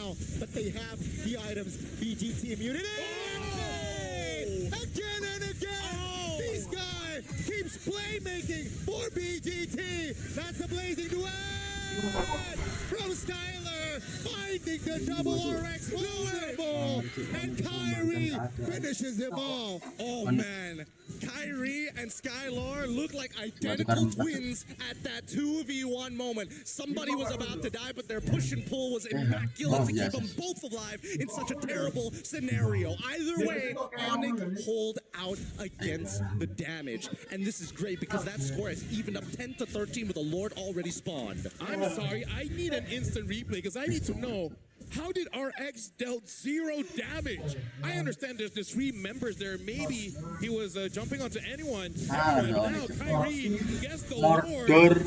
now, but they have the items. BGT immunity. Again and again, this guy keeps playmaking for BGT. That's a blazing duet from Skylar, finding the double RX vulnerable, and Kyrie finishes them off. Oh man, Kyrie and Skylar look like identical twins at that 2v1 moment. Somebody was about to die, but their push and pull was immaculate to keep them both alive in such a terrible scenario. Either way, Onic hold out against the damage. And this is great because that score has evened up 10-13 with a Lord already spawned. I'm sorry, I need an instant replay because I need to know, how did RX dealt 0 damage? I understand there's the 3 members there. Maybe he was jumping onto anyone. But now Kyrie gets the Lord.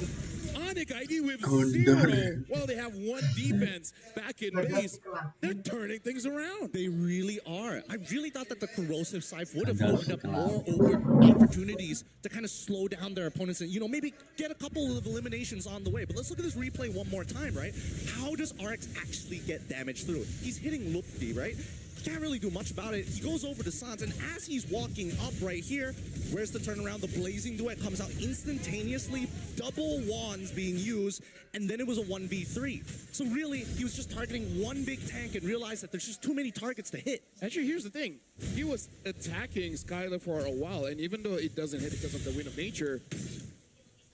Onic ID with 0. Well, they have 1 defense back in base. They're turning things around. They really are. I really thought that the corrosive scythe would have opened up more open opportunities to kind of slow down their opponents and, you know, maybe get a couple of eliminations on the way. But let's look at this replay one more time, right? How does RX actually get damage through? He's hitting Mlbb, right? He can't really do much about it. He goes over to Sans, and as he's walking up right here, where's the turnaround? The blazing duet comes out instantaneously, double wands being used, and then it was a 1v3. So really, he was just targeting one big tank and realized that there's just too many targets to hit. Actually, here's the thing. He was attacking Skylar for a while, and even though it doesn't hit because of the Wind of Nature,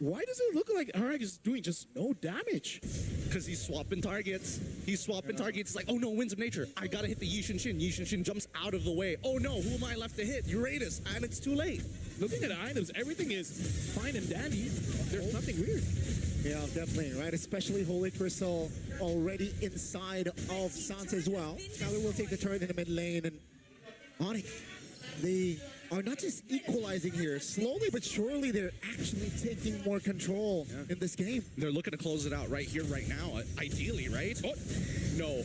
why does it look like RX is doing just no damage? Because he's swapping targets. He's swapping targets. It's like, oh no, Winds of Nature. I gotta hit the Yishin Shin. Yishin Shin jumps out of the way. Oh no, who am I left to hit? Uranus. And it's too late. Looking at the items, everything is fine and dandy. There's nothing weird. Yeah, definitely, right? Especially Holy Crystal already inside of Sans as well. Skylar will take the turret in the mid lane, and Onic, they are not just equalizing here. Slowly but surely, they're actually taking more control in this game. They're looking to close it out right here, right now, ideally, right? Oh, no.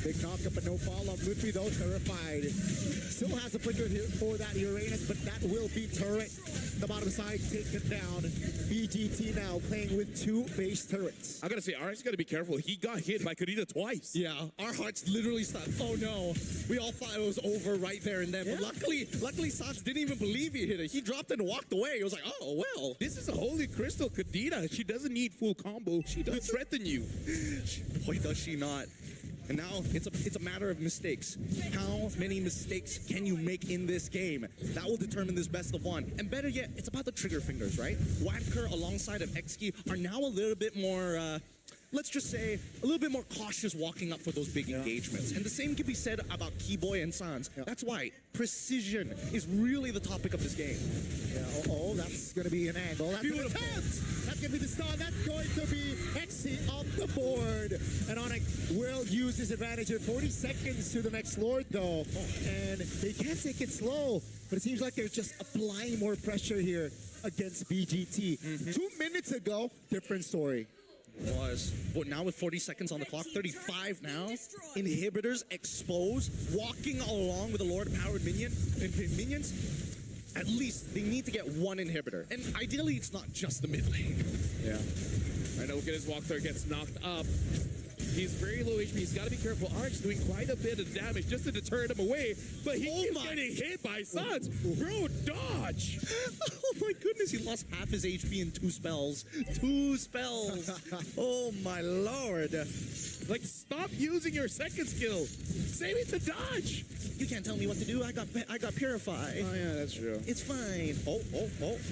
Big knock-up, but no follow-up. Mlbb, though, terrified. Still has a flicker here for that Uranus, but that will be turret. The bottom side taken down. BGT now playing with 2 base turrets. I gotta say, RX gotta be careful. He got hit by Kadita twice. Yeah, our hearts literally stopped. Oh no. We all thought it was over right there and then. But luckily, Sans didn't even believe he hit it. He dropped and walked away. He was like, oh, well. This is a Holy Crystal Kadita. She doesn't need full combo. She does threaten you. Boy, does she not. And now it's a matter of mistakes. How many mistakes can you make in this game? That will determine this best of 1. And better yet, it's about the trigger fingers, right? Wadker alongside of Xki are now a little bit more, let's just say, a little bit more cautious walking up for those big engagements. And the same can be said about Keyboy and Sans. That's why precision is really the topic of this game. Yeah, oh, that's going to be an angle. That's going to That's going to be the start. That's going to be Xi on the board. And Onic will use his advantage in 40 seconds to the next Lord, though. And they can't take it slow. But it seems like they're just applying more pressure here against BGT. 2 minutes ago, different story. Was. But now with 40 seconds on the clock, 35 now. Inhibitors exposed, walking along with a Lord Powered minions. At least they need to get 1 inhibitor. And ideally, it's not just the mid lane. Yeah. I know, look at his walk there, gets knocked up. He's very low HP. He's got to be careful. RX doing quite a bit of damage just to deter him away. But he keeps getting hit by Sans. Bro, dodge. Oh my goodness, he lost half his HP in 2 spells. 2 spells. Oh my lord. Like, stop using your second skill. Save it to dodge. You can't tell me what to do. I got Purify. Oh yeah, that's true. It's fine. Oh.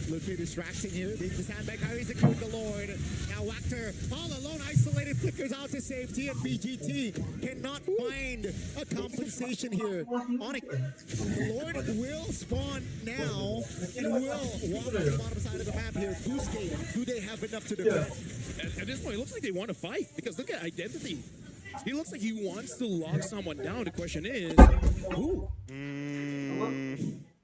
Look at distraction here. The sandbag carries the code the Lord. Now Wachter all alone, isolated, flickers out to safety, and BGT cannot find a compensation here. Onic, the Lord will spawn now and will walk on the bottom side of the map here. Boostgate, do they have enough to defend? At this point, it looks like they want to fight because look at Identity. He looks like he wants to lock someone down. The question is, who?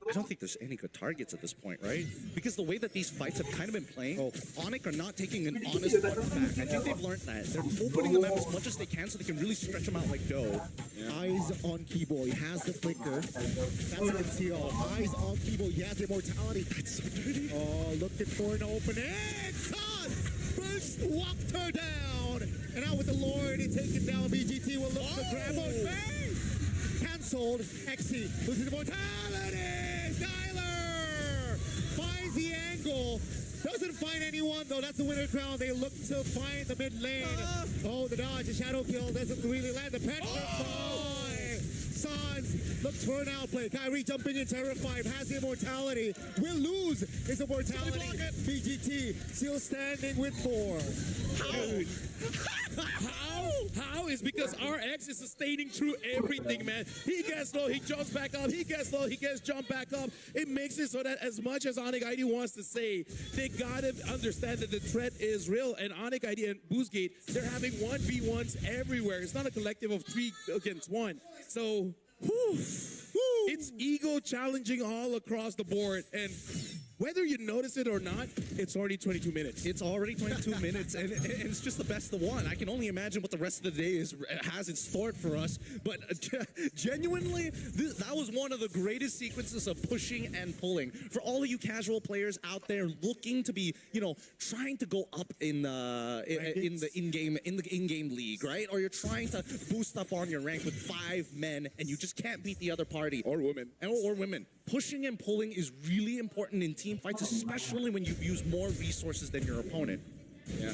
I don't think there's any good targets at this point, right? Because the way that these fights have kind of been playing, Onic are not taking an honest fight back. I think they've learned that. They're opening the map as much as they can so they can really stretch them out like dough. Yeah. Eyes on Keyboy. He has the flicker. That's a conceal. Eyes on Keyboy. He has immortality. That's so dirty. Oh, looking for an opening. Sans first walked her down. And now with the Lord taking down, BGT will look to grab on base. Cancelled. XC losing the mortality. Skyler finds the angle. Doesn't find anyone though. That's the winner crown. They look to find the mid lane. Oh, the dodge, the shadow kill doesn't really land. The petrify. Sans looks for an outplay. Kyrie jumping in, terrified, has the immortality. Will lose his immortality. BGT still standing with 4. How is because RX is sustaining through everything, man. He gets low, he jumps back up. He gets low, he gets jump back up. It makes it so that as much as Onic ID wants to say, they gotta understand that the threat is real. And Onic ID and Boostgate, they're having 1v1s everywhere. It's not a collective of 3 against 1. So, it's ego challenging all across the board. And whether you notice it or not, it's already 22 minutes. It's already 22 minutes, and it's just the best of one. I can only imagine what the rest of the day has in store for us. But genuinely, that was one of the greatest sequences of pushing and pulling. For all of you casual players out there looking to be, trying to go up in the in-game league, right? Or you're trying to boost up on your rank with 5 men, and you just can't beat the other party. Or women. Or women. Pushing and pulling is really important in team fights, especially when you use more resources than your opponent. Yeah.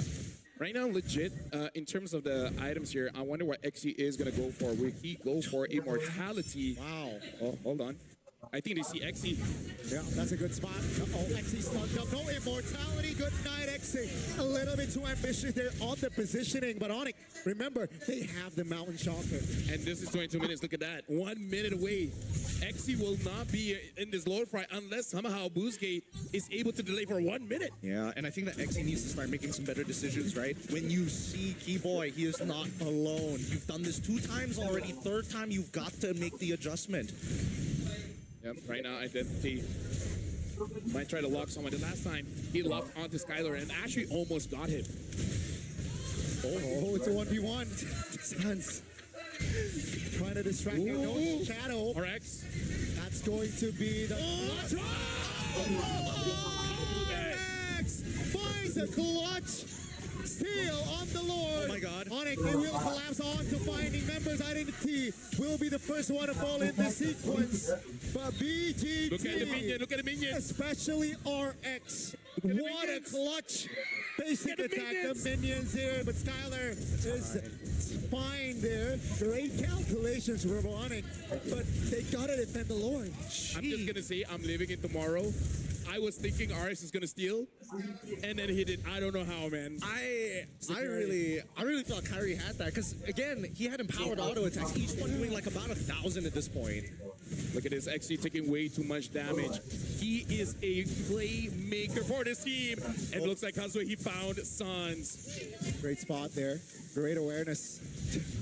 Right now, legit, in terms of the items here, I wonder what XE is going to go for. Will he go for immortality? Wow. Oh, hold on. I think they see XE. Yeah, that's a good spot. XE stunned up. No immortality. Good night, XE. A little bit too ambitious there on the positioning. But Onic, remember, they have the Mountain Shocker. And this is 22 minutes. Look at that. 1 minute away. XE will not be in this load fry unless somehow Boostgate is able to delay for 1 minute. Yeah, and I think that XE needs to start making some better decisions, right? When you see Keyboy, he is not alone. You've done this 2 times already. 3rd time, you've got to make the adjustment. Yep, right now, Identity might try to lock someone. The last time, he locked onto Skyler and actually almost got him. Oh, it's a 1v1. Sans trying to distract him. No shadow. RX. That's going to be the clutch. RX finds a clutch. Steal on the Lord. Oh my God. Onic, they will collapse on to finding members. Identity will be the first one to fall in the sequence. But BGT. Look at the minion. Look at the minion. Especially RX. What a clutch. Basic attack. The minions here. But Skyler is fine there. Great calculations for Onic. But they gotta defend the Lord. I'm just going to say I'm living it tomorrow. I was thinking RX is gonna steal, and then he did. I don't know how, man. I really thought Kyrie had that because again he had empowered auto attacks, each one doing like about 1,000 at this point. Look at this XE taking way too much damage. He is a playmaker for this team. And it looks like Kazuya, he found Sans. Great spot there. Great awareness.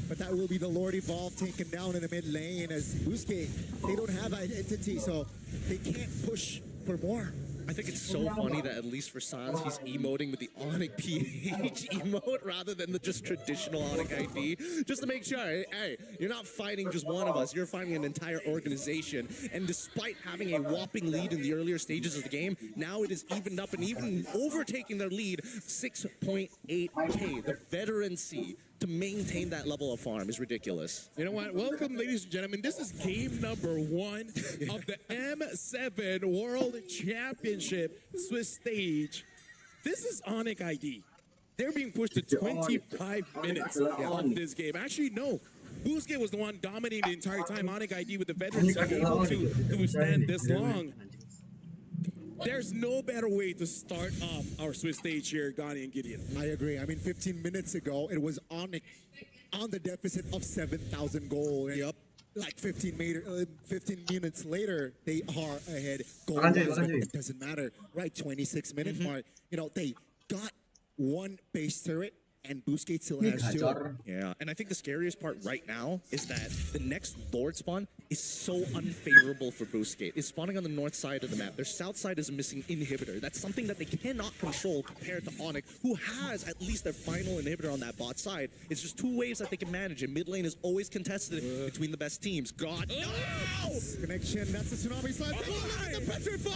But that will be the Lord Evolve taken down in the mid lane as Boostgate, they don't have identity, so they can't push for more. I think it's so funny that at least for Sans, he's emoting with the Onic PH emote rather than the just traditional Onic ID. Just to make sure, hey, you're not fighting just one of us, you're fighting an entire organization. And despite having a whopping lead in the earlier stages of the game, now it is evened up and even overtaking their lead, 6.8K. The veterancy to maintain that level of farm is ridiculous. You know what? Welcome, ladies and gentlemen. This is game number 1 of the M7 World Championship Swiss stage. This is Onic ID. They're being pushed to 25 minutes of this game. Actually, no. Boostgate was the one dominating the entire time. Onic ID with the veterans able to withstand this long. There's no better way to start off our Swiss stage here, Gani and Gideon. I agree. I mean, 15 minutes ago, it was Onic on the deficit of 7,000 gold. And like 15 minutes later, they are ahead. Goal it doesn't matter. Right, 26-minute mark. You know, they got 1 base turret, and Boostgate still has 2. Yeah, and I think the scariest part right now is that the next Lord spawn is so unfavorable for Boostgate. It's spawning on the north side of the map. Their south side is a missing inhibitor. That's something that they cannot control compared to Onic, who has at least their final inhibitor on that bot side. It's just 2 waves that they can manage, and mid lane is always contested between the best teams. God, no! Connection, that's the Tsunami Slide. The Petrify!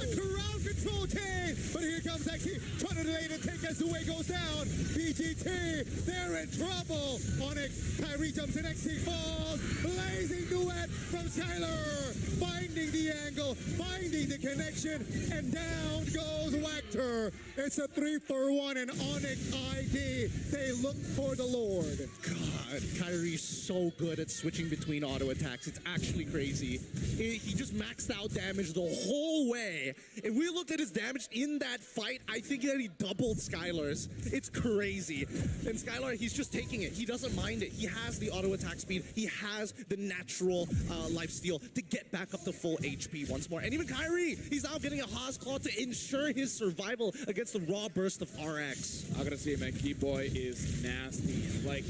The crowd control team! But here comes XE, trying to delay the take as the way goes down. BG GT, they're in trouble. Onic, Kyrie jumps in, XC falls. Blazing duet from Skyler. Finding the angle, finding the connection, and down goes Wactor. It's a 3-for-1 and Onic ID. They look for the Lord. God, Kyrie's so good at switching between auto attacks. It's actually crazy. He just maxed out damage the whole way. If we looked at his damage in that fight, I think that he doubled Skylar's. It's crazy. And Skylar, he's just taking it. He doesn't mind it. He has the auto attack speed. He has the natural life steal to get back up to full HP once more. And even Kyrie, he's now getting a Haas Claw to ensure his survival against the raw burst of RX. I gotta say, man, Keyboy is nasty. Like,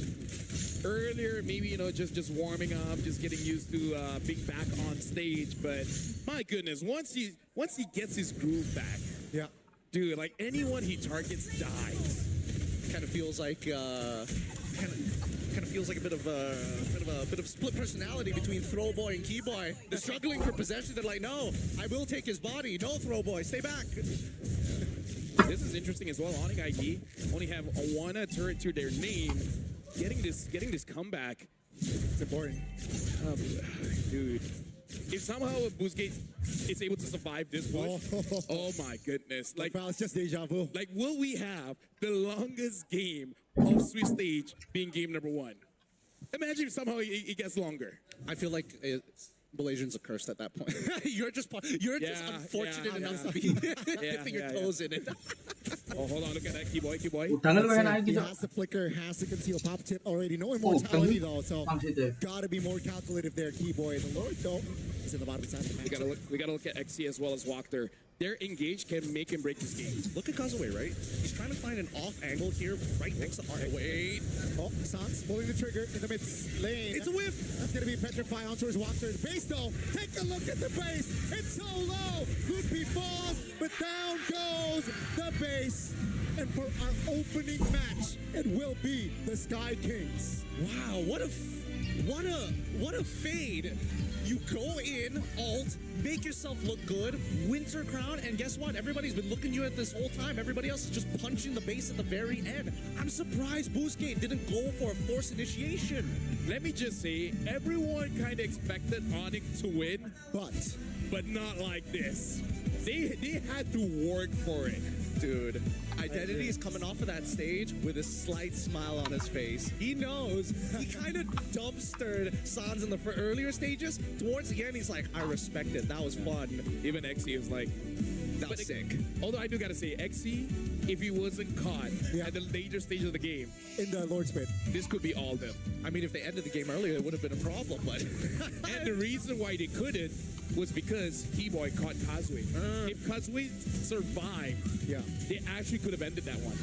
earlier, maybe, you know, just warming up, just getting used to being back on stage. But my goodness, once he gets his groove back, Yeah. dude, like anyone he targets dies. Kind of feels like kind of feels like a bit of split personality between Throwboy and Keyboy. They're struggling for possession. They're like, no, I will take his body. No, Throwboy, stay back. This is interesting as well. Onic ID only have a one turret to their name. Getting this comeback, It's important. dude. If somehow Boostgate is able to survive this push, oh my goodness! Like, Well, it's just deja vu. like, will we have the longest game of Swiss stage being game number 1? Imagine if somehow it gets longer. I feel like Malaysians are cursed at that point. you're just unfortunate enough to be dipping your toes in it. Oh, hold on, look at that, Keyboy. Tangan mo yan ay He gitu. has the flicker, has to conceal pop tip already. No immortality Oh, though, so Pump hit there. gotta be more calculative there, Keyboy. The Lord though is in the bottom side of the match. We gotta look at XC as well as Walker. Their engage can make and break this game. Look at Kazue, right? He's trying to find an off angle here right next to Art. Wait. Oh, Sans pulling the trigger in the mid lane. It's a whiff. That's gonna be Petrify onto his Walker. Base though, take a look at the base. It's so low. Goopy falls, but down goes the base. And for our opening match, it will be the Sky Kings. Wow, what a fade. You go in, ult, make yourself look good, Winter Crown, and guess what? Everybody's been looking you at this whole time. Everybody else is just punching the base at the very end. I'm surprised Boostgate didn't go for a forced initiation. Let me just say, everyone kind of expected Onic to win, but not like this. They had to work for it. Dude, Identity is coming off of that stage with a slight smile on his face. He knows. He kind of dumpstered Sans in the earlier stages. Towards the end, he's like, I respect it. That was fun. Even XC was like, That was sick. although I do gotta say, XC, if he wasn't caught at the later stage of the game, In the Lord's Pit. this could be all them. I mean, if they ended the game earlier, it would have been a problem, but... And the reason why they couldn't was because Keyboy caught Kazue. If Kazue survived, Yeah. they actually could have ended that one.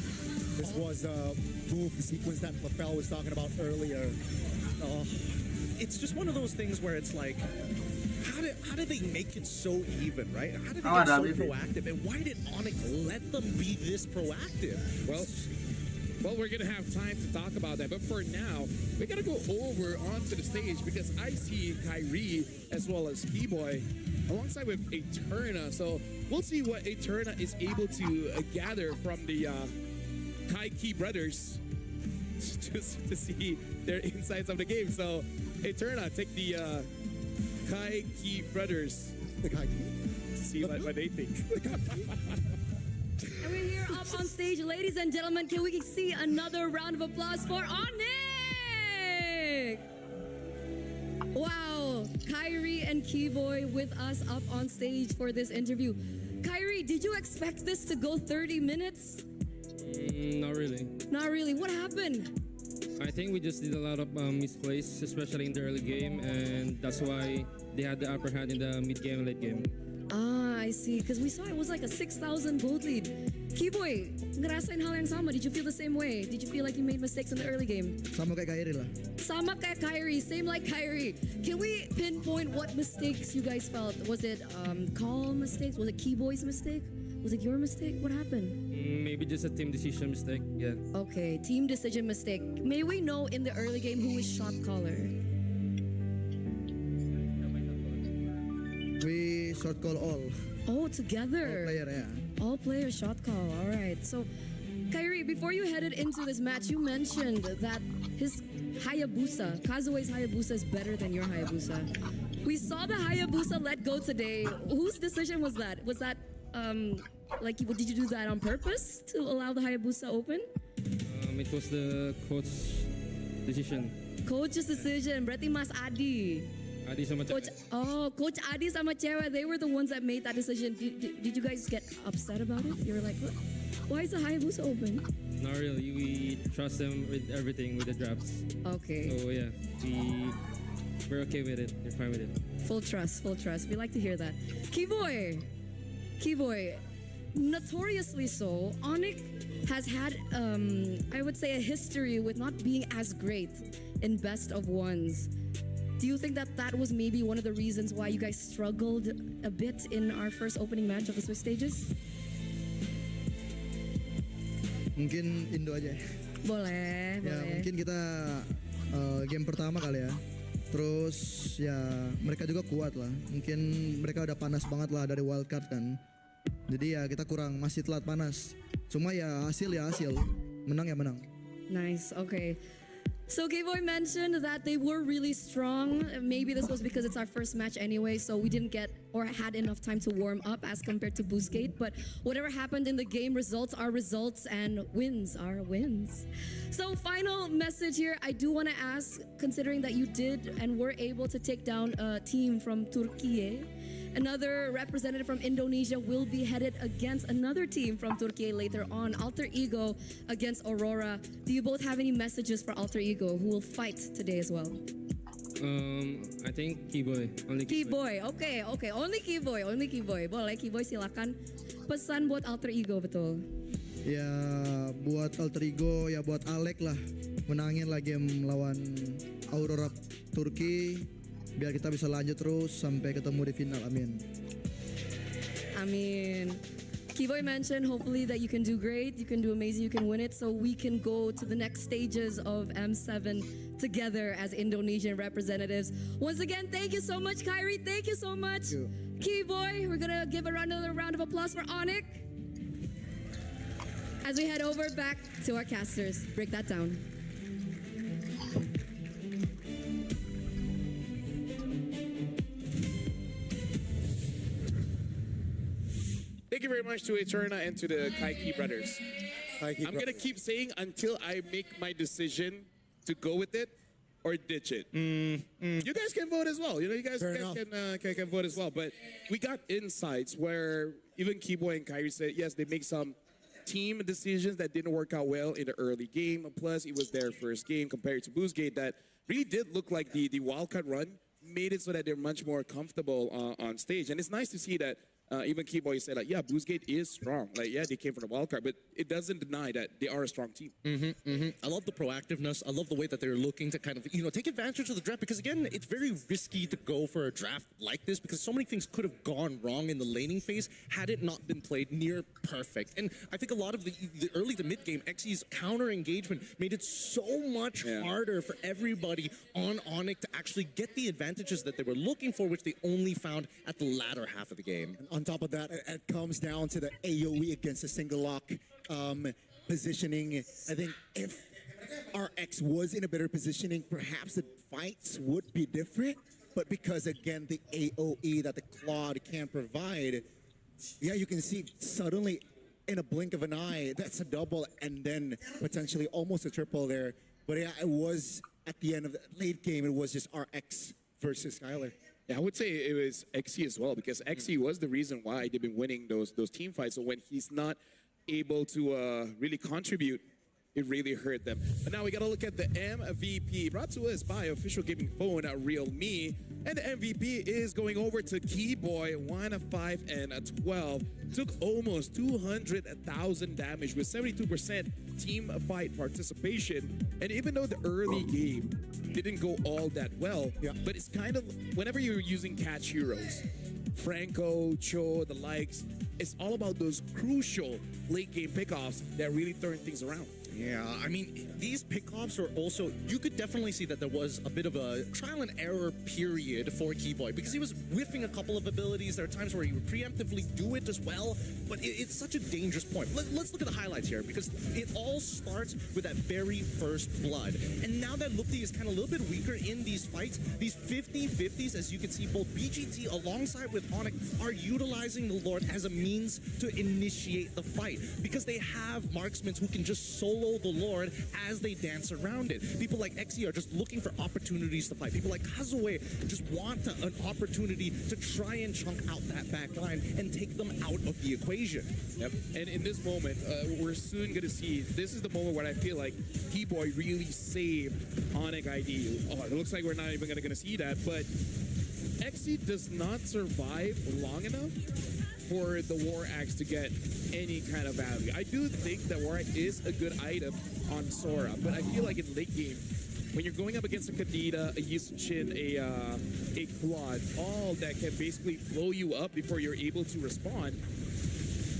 This was a move, the sequence that Lafell was talking about earlier. It's just one of those things where it's like, how did they make it so even, right? How did they Oh, get so that'd be- proactive? And why did Onic let them be this proactive? Well, we're gonna have time to talk about that, but for now, we gotta go over onto the stage because I see Kyrie as well as Keyboy alongside with Eterna. So we'll see what Eterna is able to gather from the Kai Key brothers just to see their insights of the game. So Eterna, take the Kai Key brothers The Kai to see what they think. And we're here up on stage, ladies and gentlemen. Can we see another round of applause for Onic? Wow, Kyrie and Keyboy with us up on stage for this interview. Kyrie, did you expect this to go 30 minutes? Not really. Not really. What happened? I think we just did a lot of misplays, especially in the early game, and that's why they had the upper hand in the mid game and late game. Ah, I see. Because we saw it was like a 6,000 gold lead. Keyboy, ngerasain hal yang sama. Did you feel the same way? Did you feel like you made mistakes in the early game? Sama kayak Kyrie lah. Sama kayak Kyrie, same like Kyrie. Can we pinpoint what mistakes you guys felt? Was it call mistakes? Was it Keyboy's mistake? Was it your mistake? What happened? Maybe just a team decision mistake. Yeah. Okay, team decision mistake. May we know in the early game who is shot caller? We short call all. Oh, together. All player, yeah. All players shot call. All right. So, Kyrie, before you headed into this match, you mentioned that his Hayabusa, Kazue's Hayabusa is better than your Hayabusa. We saw the Hayabusa let go today. Whose decision was that? Was that, like, did you do that on purpose to allow the Hayabusa open? It was the coach's decision. Coach's decision, berarti Mas Adi. Adi sama Coach, cewek. Coach Adi sama Cewek, they were the ones that made that decision. Did you guys get upset about it? You were like, what? Why is the Hayabusa open? Not really. We trust them with everything with the drafts. Okay. So yeah, we're okay with it. We're fine with it. Full trust, full trust. We like to hear that. Keyboy, notoriously so, Onic has had, I would say, a history with not being as great in best of ones. Do you think that that was maybe one of the reasons why you guys struggled a bit in our first opening match of the Swiss stages? Mungkin Indo aja ya. Boleh, Ya boleh. mungkin kita game pertama kali ya. Terus ya mereka juga kuat lah. Mungkin mereka udah panas banget lah dari wildcard kan. Jadi ya kita kurang, masih telat panas. Cuma ya hasil, menang ya menang. Nice, okay. So Keyboy mentioned that they were really strong. Maybe this was because it's our first match anyway, so we didn't get or had enough time to warm up as compared to Boostgate. But whatever happened in the game, results are results and wins are wins. So final message here, I do want to ask, considering that you did and were able to take down a team from Turkey, another representative from Indonesia will be headed against another team from Turkey later on, Alter Ego against Aurora. Do you both have any messages for Alter Ego, who will fight today as well? I think Keyboy. Only Keyboy, okay. Only Keyboy. Boleh Keyboy, silakan. Pesan buat Alter Ego, betul. Ya buat Alter Ego, ya buat Alek lah. Menangin lah game lawan Aurora Turki. Biar kita bisa lanjut terus sampai ketemu di final, amin. Amin. Keyboy mentioned hopefully that you can do great, you can do amazing, you can win it, so we can go to the next stages of M7 together as Indonesian representatives. Once again, thank you so much, Kyrie. Thank you so much. Keyboy, we're gonna give another round of applause for Onic. As we head over back to our casters, break that down. Thank you very much to Eterna and to the Kaiki brothers. I'm going to keep saying until I make my decision to go with it or ditch it. You guys can vote as well. You know, you guys can vote as well. But we got insights where even Keyboy and Kyrie said, yes, they make some team decisions that didn't work out well in the early game. Plus, it was their first game compared to Boostgate that really did look like the wildcard run made it so that they're much more comfortable on stage. And it's nice to see that even Keyboy said, like, yeah, Boostgate is strong. Like, yeah, they came from the wild card, but it doesn't deny that they are a strong team. I love the proactiveness. I love the way that they're looking to kind of, take advantage of the draft because, again, it's very risky to go for a draft like this because so many things could have gone wrong in the laning phase had it not been played near perfect. And I think a lot of the early to mid game, XE's counter engagement made it so much harder for everybody on Onic to actually get the advantages that they were looking for, which they only found at the latter half of the game. On top of that, it comes down to the AoE against a single lock positioning. I think if RX was in a better positioning, perhaps the fights would be different. But because, again, the AoE that the Claude can provide, yeah, you can see suddenly in a blink of an eye, that's a double and then potentially almost a triple there. But yeah, it was at the end of the late game, it was just RX versus Skylar. Yeah, I would say it was XE as well because XE was the reason why they've been winning those team fights. So when he's not able to really contribute, it really hurt them. But now we got to look at the MVP brought to us by official gaming phone Realme. And the MVP is going over to Keyboy, 1-5-12. Took almost 200,000 damage with 72% team fight participation. And even though the early game didn't go all that well, but it's kind of, whenever you're using catch heroes, Franco, Cho, the likes, it's all about those crucial late game pickoffs that really turn things around. Yeah, I mean, these pickoffs are also, you could definitely see that there was a bit of a trial and error period for Keyboy because he was whiffing a couple of abilities. There are times where he would preemptively do it as well, but it's such a dangerous point. Let's look at the highlights here because it all starts with that very first blood. And now that Mlbb is kind of a little bit weaker in these fights, these 50-50s, as you can see, both BGT alongside with Onic are utilizing the Lord as a means to initiate the fight because they have marksmen who can just solo the Lord as they dance around it. People like XE are just looking for opportunities to fight. People like Kazue just want an opportunity to try and chunk out that back line and take them out of the equation. Yep. And in this moment, we're soon going to see, this is the moment where I feel like Keyboy really saved Onic ID. Oh, it looks like we're not even going to see that, but XE does not survive long enough for the War Axe to get any kind of value. I do think that War Axe is a good item on Sora, but I feel like in late game, when you're going up against a Kadita, a Yushin, a Quad, all that can basically blow you up before you're able to respond,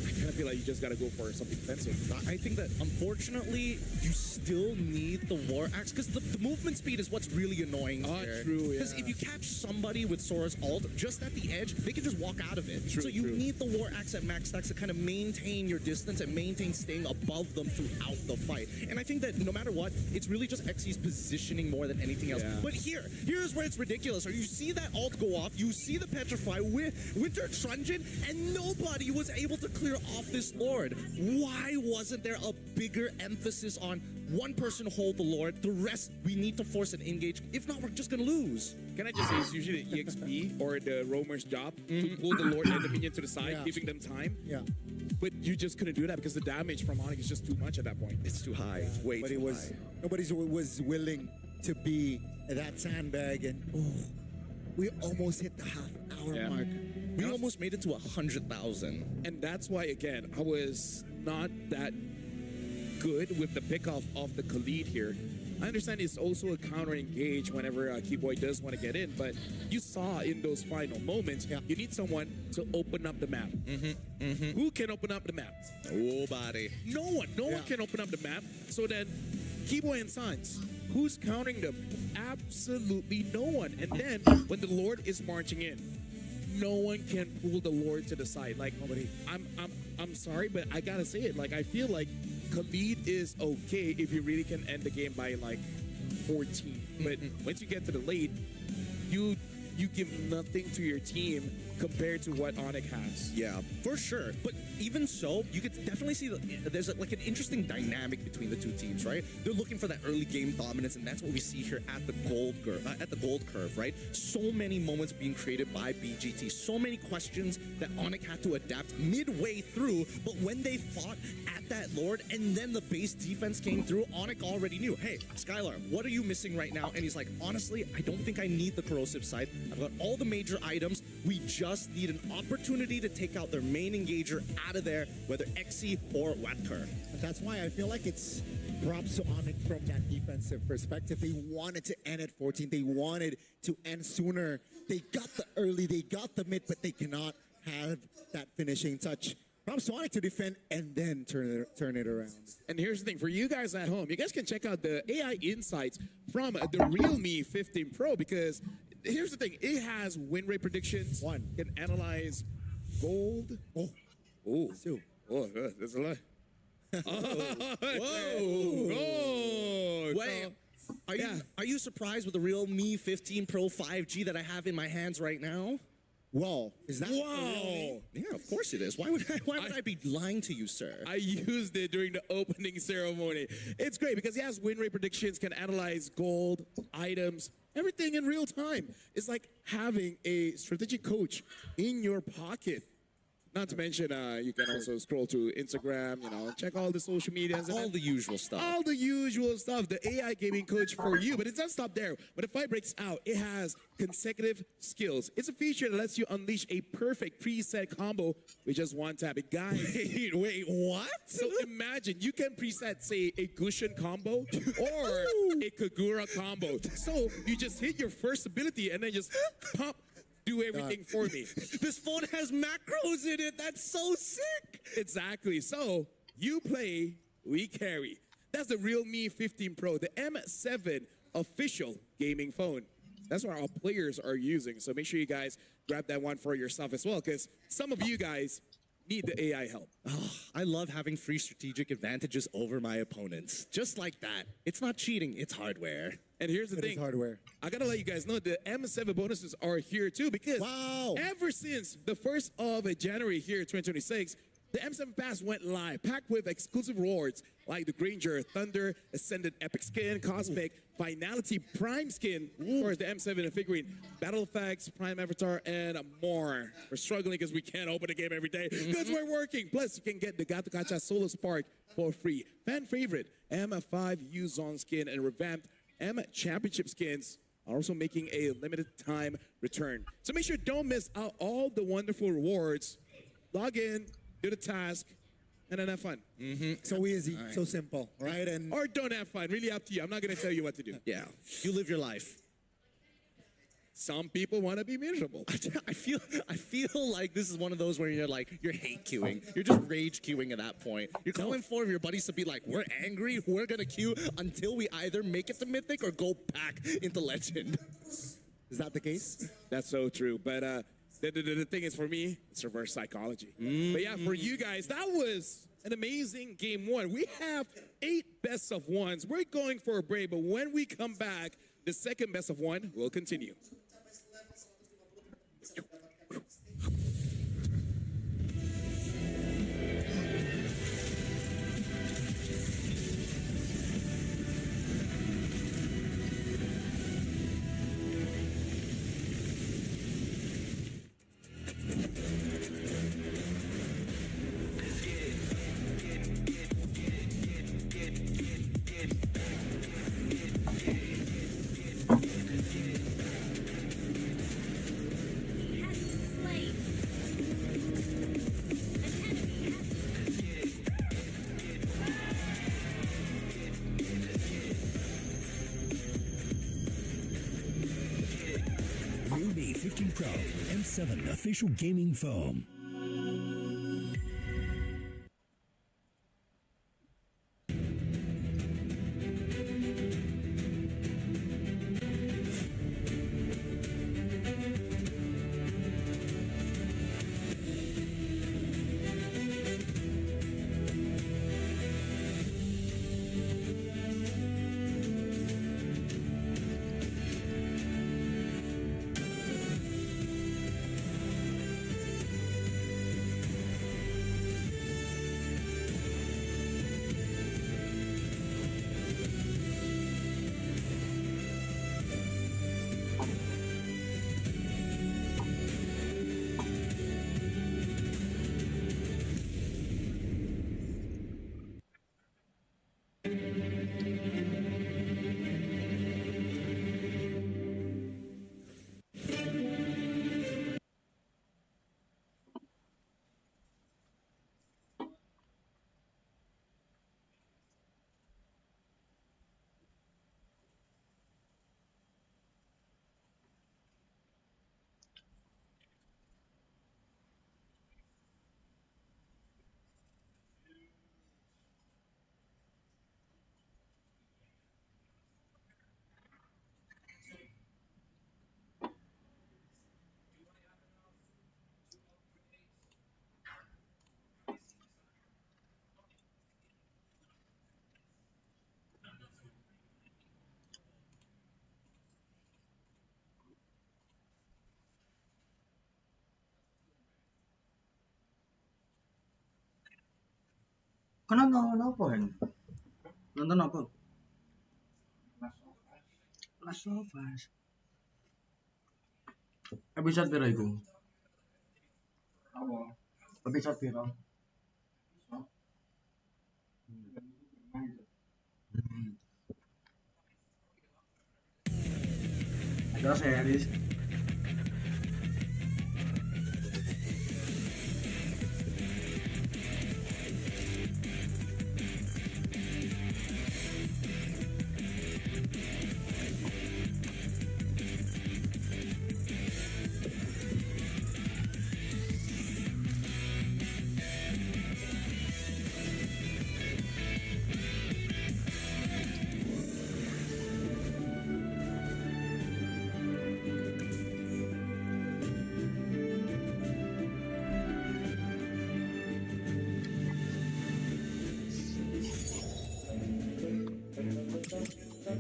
I kind of feel like you just got to go for something defensive. I think that unfortunately you still need the War Axe because the movement speed is what's really annoying here. True, yeah. Because if you catch somebody with Sora's ult just at the edge, they can just walk out of it. True, so you true. need the War Axe at max stacks to kind of maintain your distance and maintain staying above them throughout the fight. And I think that no matter what, it's really just XE's positioning more than anything else. Yeah. But here's where it's ridiculous. Or you see that ult go off, you see the Petrify with Winter Truncheon, and nobody was able to clear off this Lord. Why wasn't there a bigger emphasis on one person hold the Lord, the rest we need to force an engage? If not, we're just gonna lose. Can I just say it's usually the EXP or the roamer's job to pull the Lord and the minion to the side, Yeah. giving them time. Yeah. But you just couldn't do that because the damage from Onic is just too much at that point. It's too high. It's way Nobody too was high. nobody was willing to be that sandbag, and we almost hit the half-hour Yeah. mark. We almost made it to 100,000. And that's why, again, I was not that good with the pickoff of the Khalid here. I understand it's also a counter engage whenever Keyboy does want to get in, but you saw in those final moments, you need someone to open up the map. Who can open up the map? Nobody. No one. No one can open up the map. So then, Keyboy and Sons, who's countering them? Absolutely no one. And then, when the Lord is marching in, no one can pull the Lord to the side. Like, nobody. I'm sorry, but I gotta say it. Like, I feel like Khalid is okay if you really can end the game by like 14. But once you get to the late, you give nothing to your team compared to what Onic has. Yeah, for sure. But even so, you could definitely see that there's like an interesting dynamic between the two teams, right? They're looking for that early game dominance, and that's what we see here at the gold curve, right? So many moments being created by BGT, so many questions that Onic had to adapt midway through. But when they fought at that Lord, and then the base defense came through, Onic already knew, hey, Skylar, what are you missing right now? And he's like, honestly, I don't think I need the corrosive side. I've got all the major items. We just need an opportunity to take out their main engager out of there, whether XE or Watker. And that's why I feel like it's props to Onic from that defensive perspective. They wanted to end at 14. They wanted to end sooner. They got the early, they got the mid, but they cannot have that finishing touch. Props to Onic to defend and then turn it around. And here's the thing, for you guys at home, you guys can check out the AI insights from the Realme 15 Pro because here's the thing, it has win rate predictions. Can analyze gold. Oh, there's a lot. Whoa! Wait, are you surprised with the Realme 15 Pro 5G that I have in my hands right now? Wow, is that Wow! Yeah, of course it is. Why would I be lying to you, sir? I used it during the opening ceremony. It's great because it has win rate predictions, can analyze gold, items, everything in real time. It's like having a strategic coach in your pocket. Not to mention, you can also scroll to Instagram, check all the social medias. All the usual stuff. All the usual stuff. The AI gaming coach for you. But it doesn't stop there. When the fight breaks out, it has consecutive skills. It's a feature that lets you unleash a perfect preset combo with just one tap. Guys, Wait, what? so imagine you can preset, say, a Gushin combo or a Kagura combo. So you just hit your first ability and then just pump. Do everything for me. This phone has macros in it. That's so sick. Exactly. So you play, we carry. That's the Realme 15 Pro, the M7 official gaming phone. That's what our players are using. So make sure you guys grab that one for yourself as well, because some of you guys need the AI help. Oh, I love having free strategic advantages over my opponents. Just like that. It's not cheating, it's hardware. And here's the It is thing. hardware. I gotta let you guys know the M7 bonuses are here too, because Wow. ever since the 1st of January here, 2026, the M7 Pass went live, packed with exclusive rewards like the Granger Thunder, Ascendant Epic Skin, Cosmic, Finality Prime Skin, of course the M7 figurine, Battle Effects, Prime Avatar, and more. We're struggling because we can't open the game every day because we're working. Plus, you can get the Gato Gacha Solo Spark for free. Fan favorite M5 Yuzong skin and revamped M Championship skins are also making a limited time return. So make sure don't miss out all the wonderful rewards. Log in, do the task, and then have fun. So easy, so simple, right? And Or don't have fun. Really up to you. I'm not going to tell you what to do. Yeah, you live your life. Some people want to be miserable. I feel like this is one of those where you're hate queuing. You're just rage queuing at that point. You're calling for your buddies to be like, we're angry, we're gonna queue until we either make it to Mythic or go back into Legend. is that the case? That's so true. But the thing is, for me, it's reverse psychology. But yeah, for you guys, that was an amazing game one. We have 8 best of ones. We're going for a break, but when we come back, the second best of one will continue. Mlbb 15 Pro M7 official gaming phone. Kau nonton apa kan? Nonton apa? Last of Us. Episode piro iku? Apa? Episode piro? Ada series.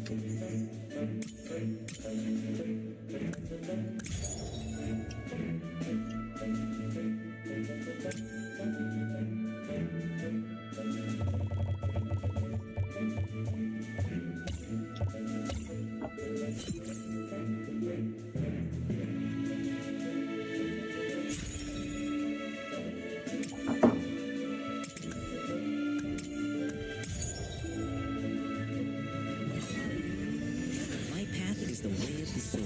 My path is the way of the sword.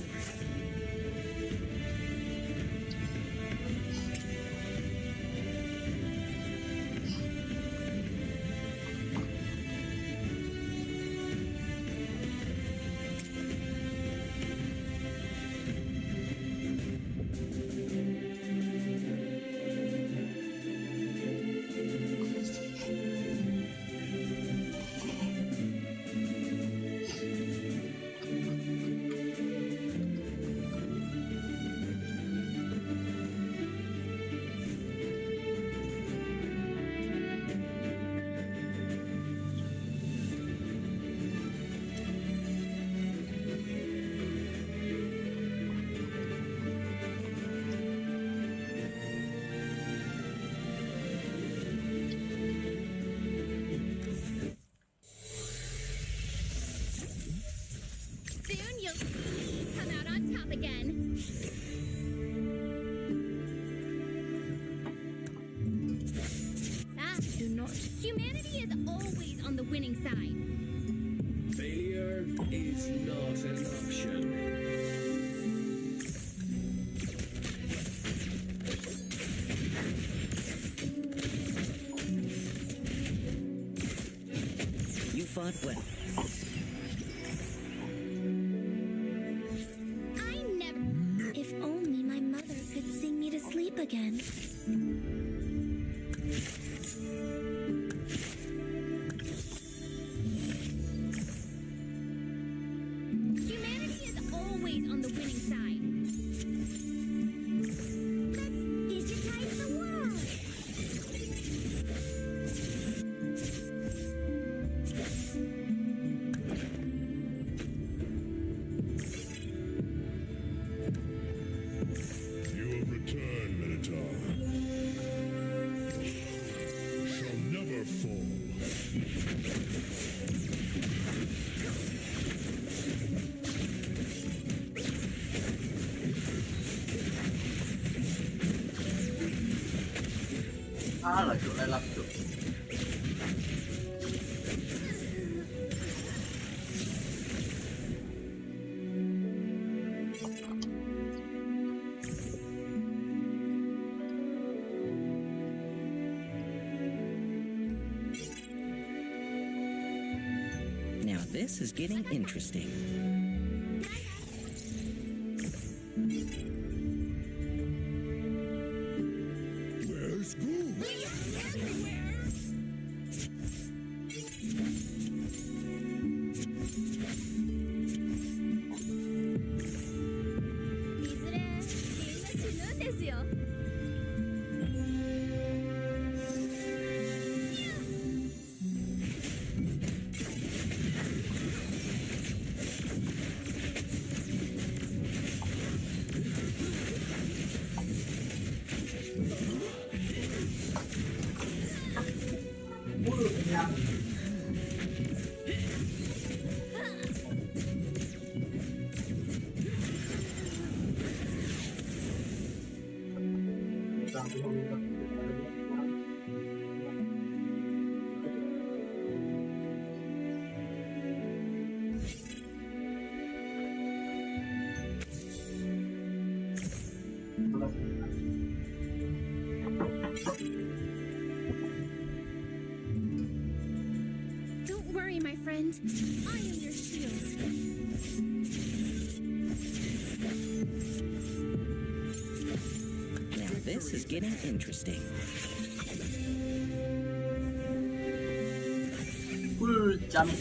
Soon you'll come out on top again. Ah, do not. Humanity is always on the winning side. Failure is not an option. You fought well. I never. If only my mother could sing me to sleep again. Humanity is always on the winning side. Let's digitize the world. You have returned, Minotaur. Shall never fall. Khá là chỗ này lắm chỗ. Now this is getting interesting. Where's Goo? Don't worry, my friend. I am your shield. Now this is getting interesting. Full jump.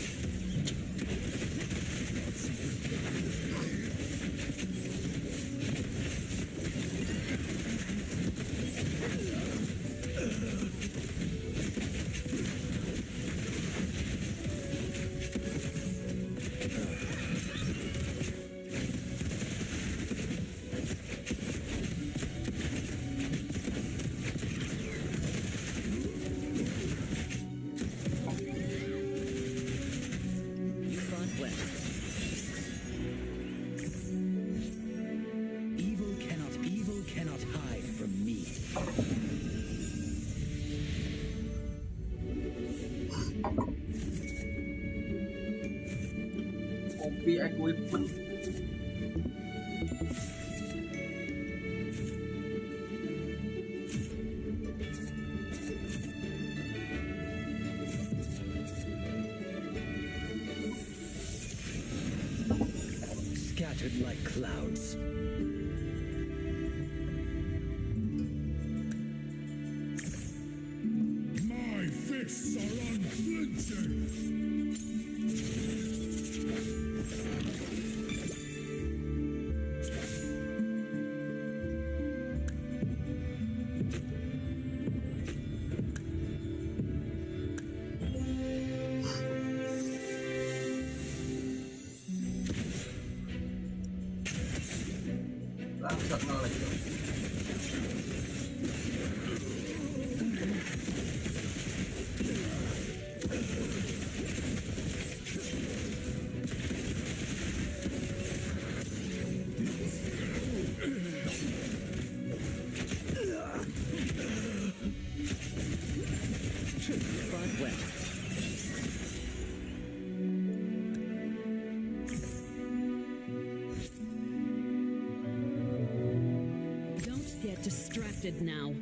be equipment. Scattered like clouds. My fists are unflinching. Langsat ngelag dong. Fought well. Don't get distracted now.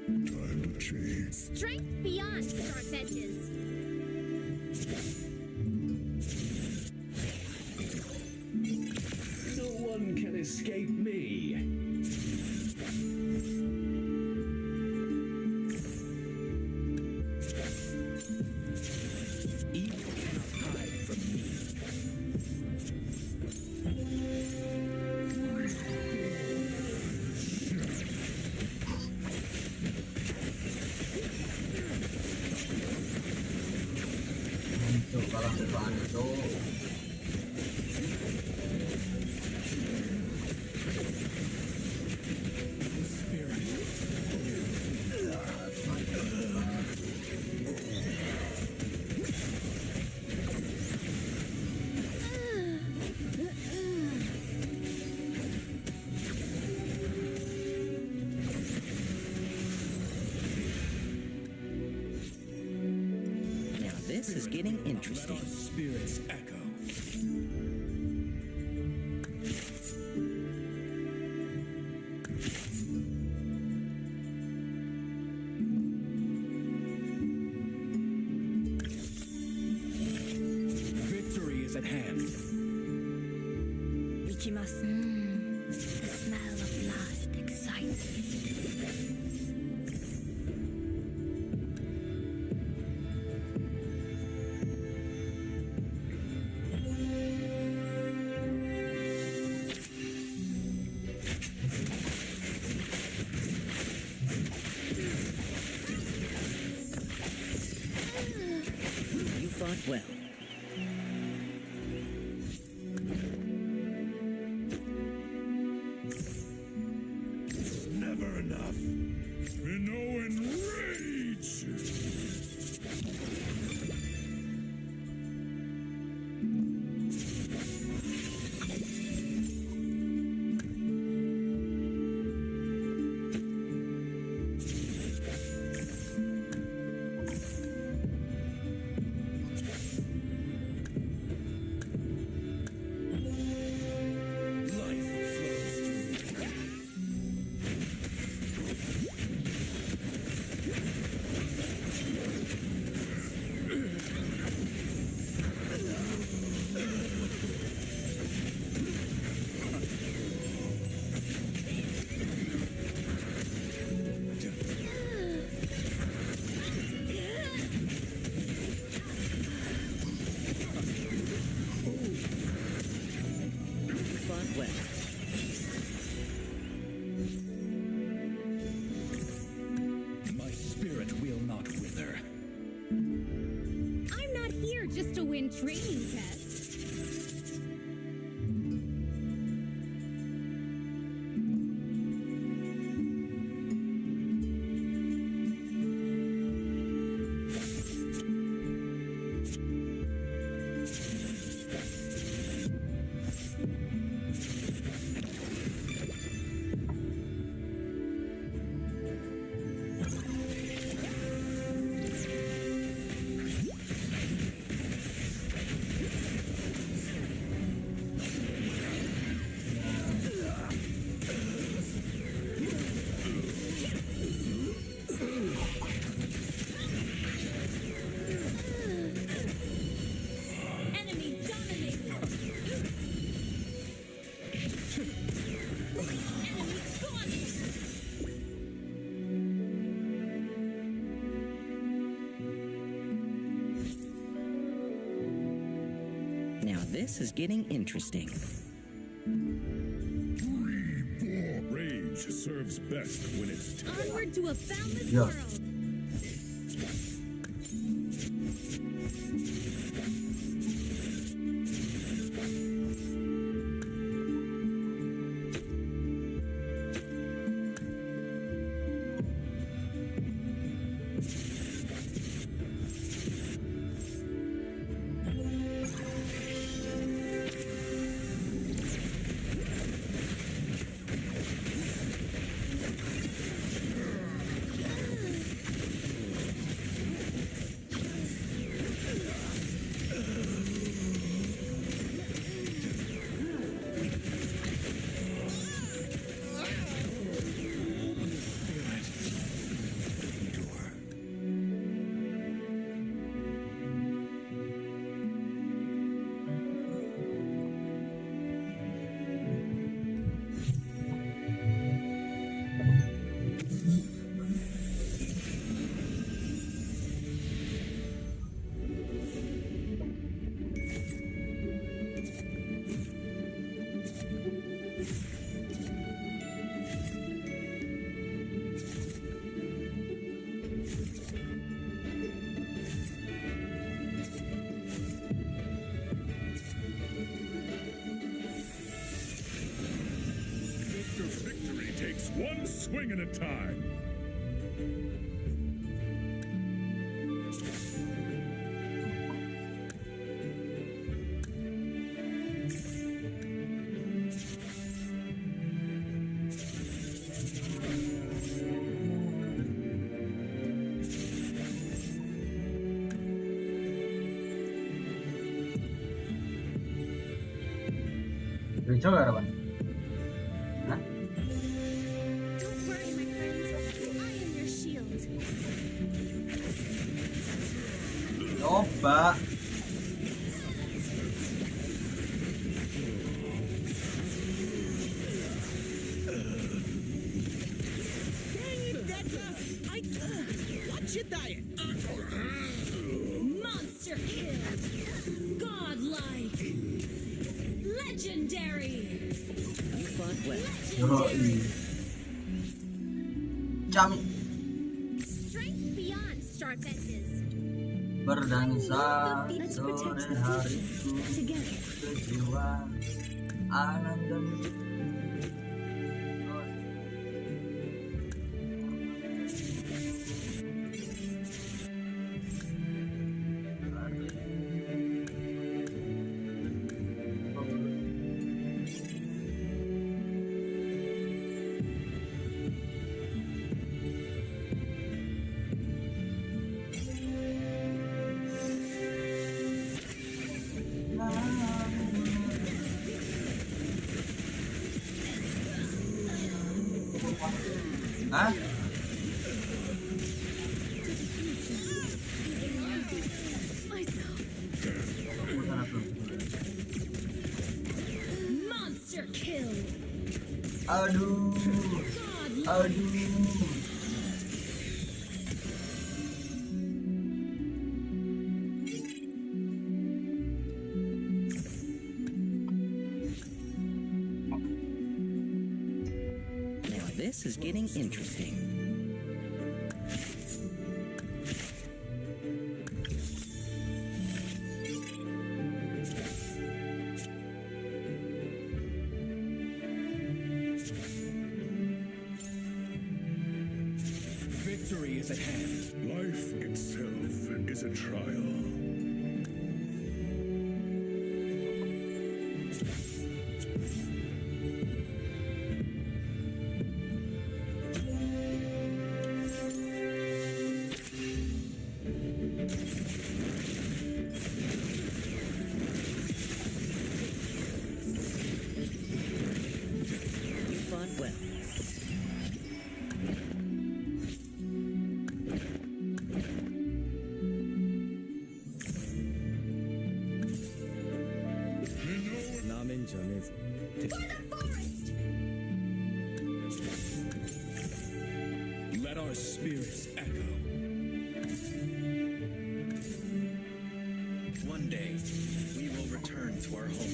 Time to change. Strength beyond sharp edges. No one can escape me. Evil cannot hide from me. Tuh kalah bukaan itu. Now this is getting interesting. Spirits echo. Victory is at hand. The smell of blood excites me. You fought well. Never enough. Minoan rage. Life flows through me. You fought well. My spirit will not wither. I'm not here just to win training tests. this is getting interesting. Rage serves best when it's Onward to a boundless Yeah. world. victory takes one swing at a time. Rachel gak ada, Bang? Hah? Don't worry, my friends. I am your shield. Coba. What's your diet? Monster kill. Godlike. Legendary. You fought well. Yoi. Jami. Strength beyond sharp edges. Berdansa sore hariku kejiwa ananda. Hah? Monster kill. Aduh. Aduh. Now this is getting interesting. Victory is at hand. Life itself is a trial. You fought well. Let our spirits echo. One day, we will return to our home.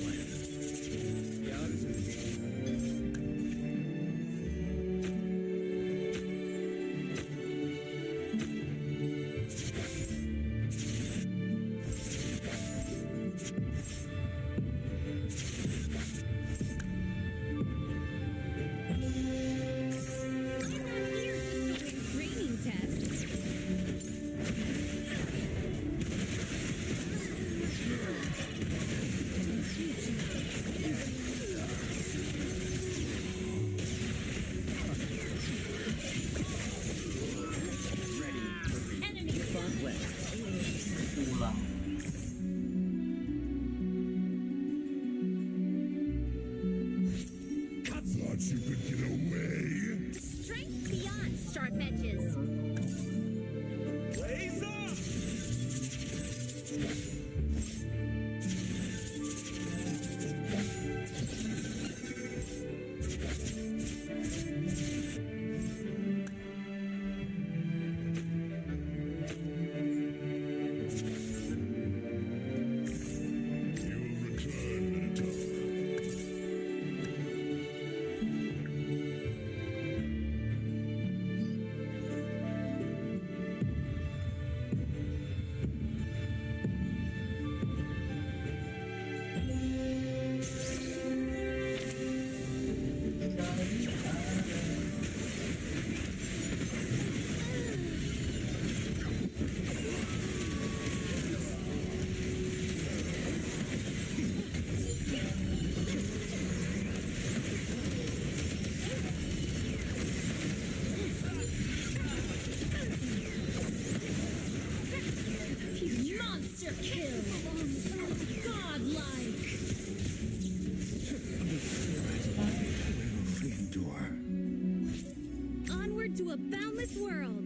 to a boundless world.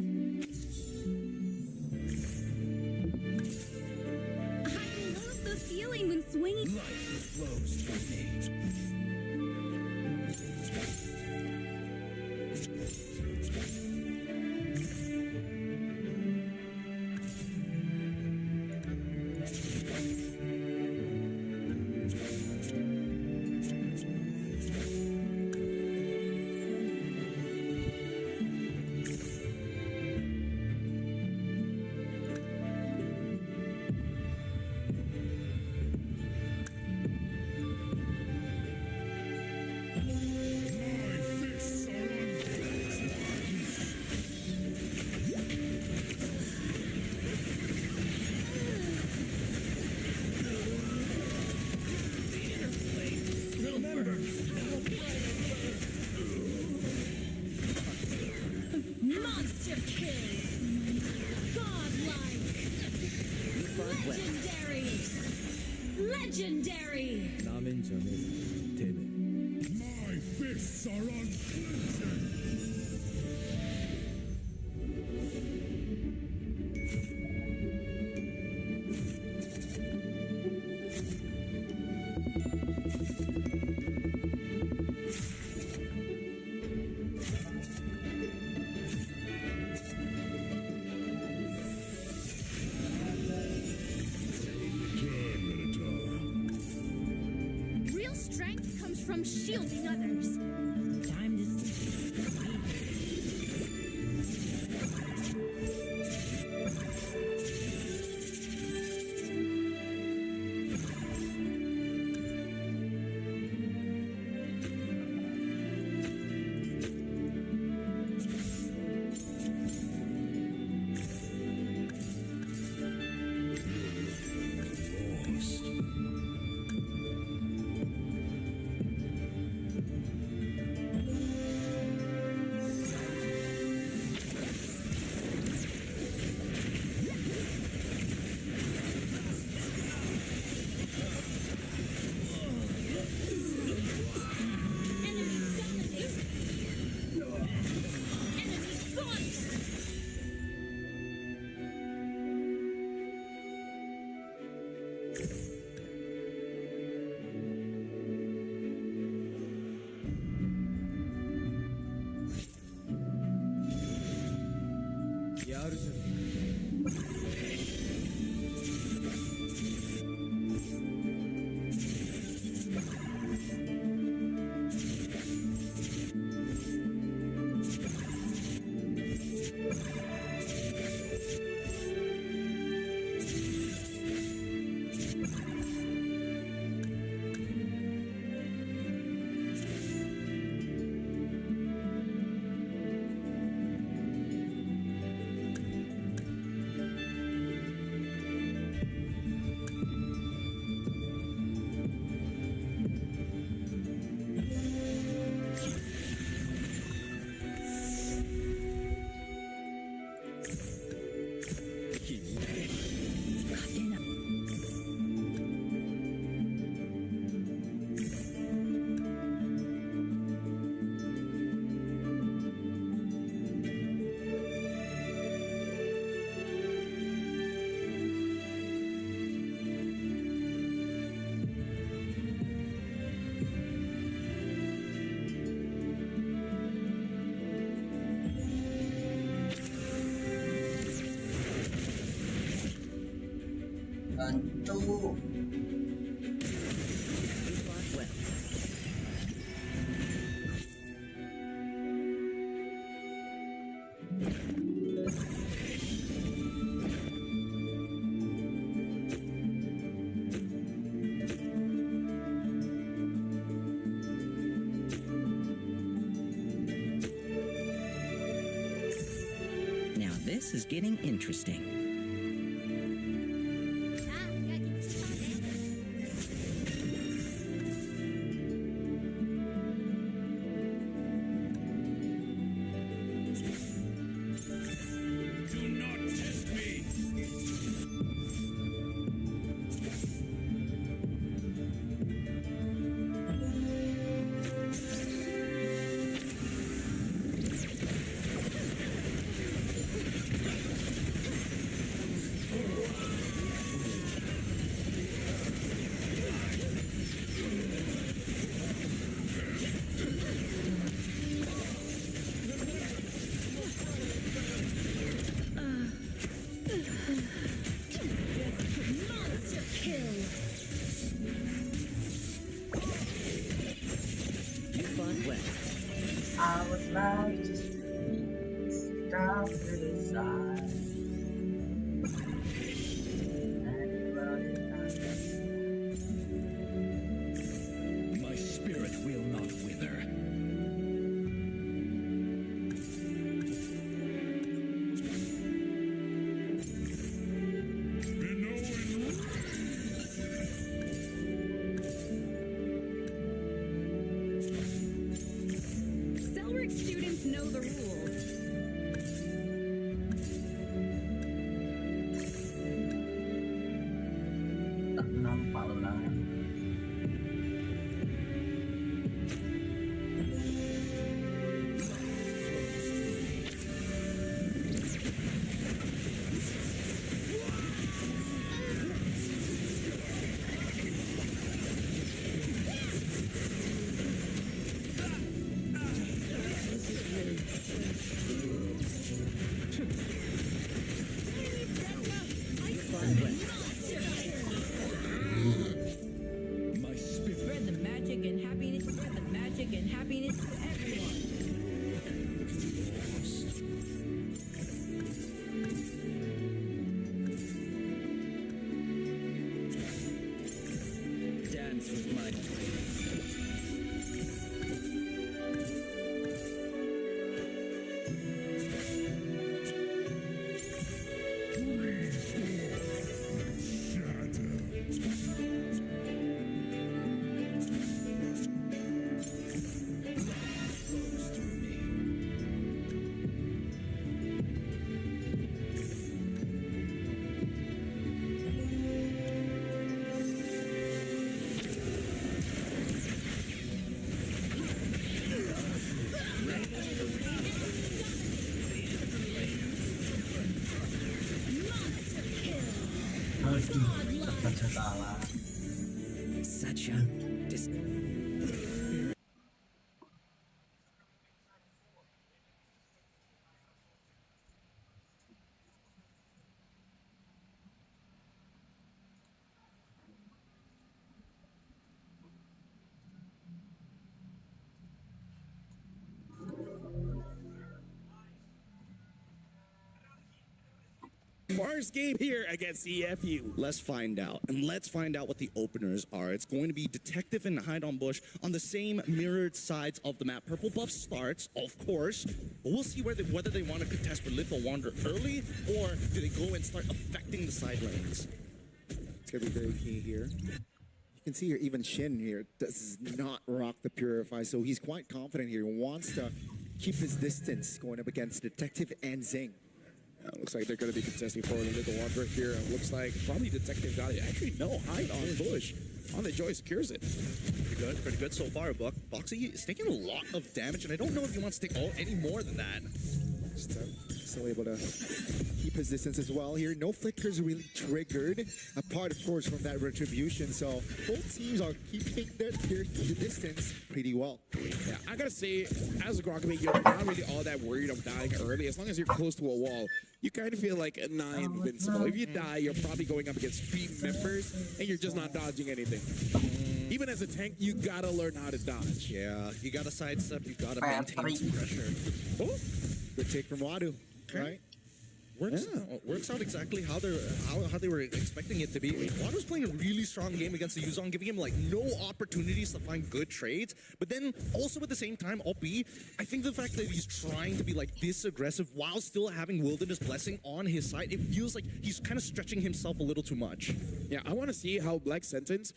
I love the feeling when swinging. Life flows through me. Monster kill. Godlike. Legendary. Legendary. My fists are on cleansing. Real strength comes from shielding others. Time to Lost. enemy dominated. Enemy gone. Bantu. Now this is getting interesting. Do not test me. I would like to stop to the side. My spirit will not wither. Cellric students know the rules. Tenang pala. My spirit. Spread the magic and happiness. Spread the magic and happiness to everyone. Dance with my Aduh, terpaksa kalah. such a First game here against EFU. Let's find out. And let's find out what the openers are. It's going to be Detective and Hide on Bush on the same mirrored sides of the map. Purple buff starts, of course, but we'll see whether they want to contest with Lethal Wander early, or do they go and start affecting the side lanes. It's going to be very key here. You can see here, even Shin here does not rock the Purify, so he's quite confident here. He wants to keep his distance going up against Detective and Zing. Looks like they're going to be contesting for a little Wanderer here. And looks like probably Detective got it. Actually, no, Hide on Bush. On the Joy secures it. Pretty good so far. Boxy is taking a lot of damage, and I don't know if he wants to take any more than that. Still able to keep his distance as well here. No flickers really triggered, apart of course from that retribution. So both teams are keeping their distance pretty well. Yeah, I gotta say, as a Grokkamate, you're not really all that worried of dying early. As long as you're close to a wall, you kind of feel like not invincible. If you die, you're probably going up against 3 members, and you're just not dodging anything. Even as a tank, you gotta learn how to dodge. Yeah, you gotta sidestep, you gotta maintain some pressure. Oh, good take from Wadu, right? Works out exactly how they were expecting it to be. Wadu's playing a really strong game against the Yuzong, giving him like no opportunities to find good trades. But then also at the same time, I think the fact that he's trying to be like this aggressive while still having Wilderness Blessing on his side, it feels like he's kind of stretching himself a little too much. yeah, I want to see how Black Sentence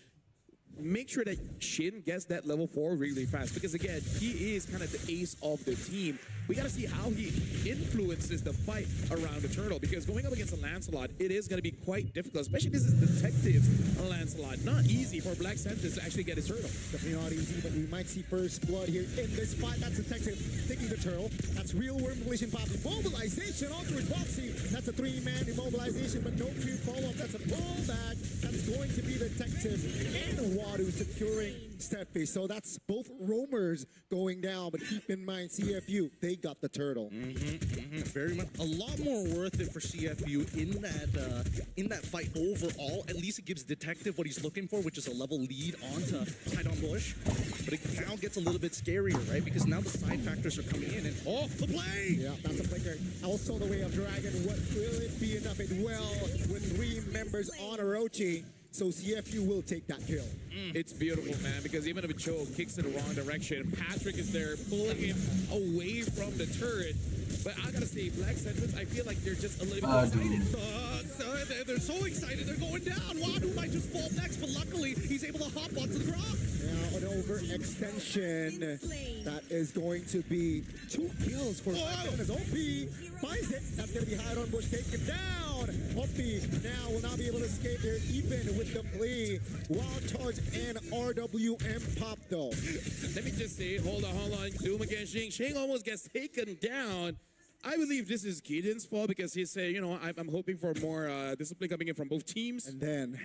make sure that Shin gets that level 4 really fast, because again, he is kind of the ace of the team. We got to see how he influences the fight around the turtle, because going up against a Lancelot, it is going to be quite difficult, especially this is Detective Lancelot. Not easy for Black Sentence to actually get his turtle. Definitely not easy, but we might see first blood here in this fight. That's Detective taking the turtle. That's real worm collision pop. Immobilization onto Boxy. That's a 3-man immobilization, but no clear follow-up. That's a pullback. That's going to be Detective and Wadu securing Steffi. So that's both roamers going down, but keep in mind, CFU, they got the turtle. Very much a lot more worth it for CFU in that fight overall. At least it gives Detective what he's looking for, which is a level lead onto Hide on Bush. But it now gets a little bit scarier, right? Because now the side factors are coming in and the play! Yeah, that's a flicker. Also the way of Dragon. What will it be enough? It will with 3 members on Orochi. So CFU will take that kill. It's beautiful, man, because even if a choke kicks in the wrong direction, Patrick is there pulling him away from the turret. But I gotta say, Black Sentence, I feel like they're just a little bit excited. They're so excited, they're going down. Wadu might just fall next, but luckily he's able to hop onto the rock. Now an overextension. That is going to be 2 kills for Black Sentence. OP finds it. That's going to be Hide on Bush taken down. OP now will not be able to escape there even with the play. Wild Charge and RWM pop though. Let me just say, hold on. Doom against Shing. Shing almost gets taken down. I believe this is Gideon's fault because he's saying, you know, I'm hoping for more discipline coming in from both teams. And then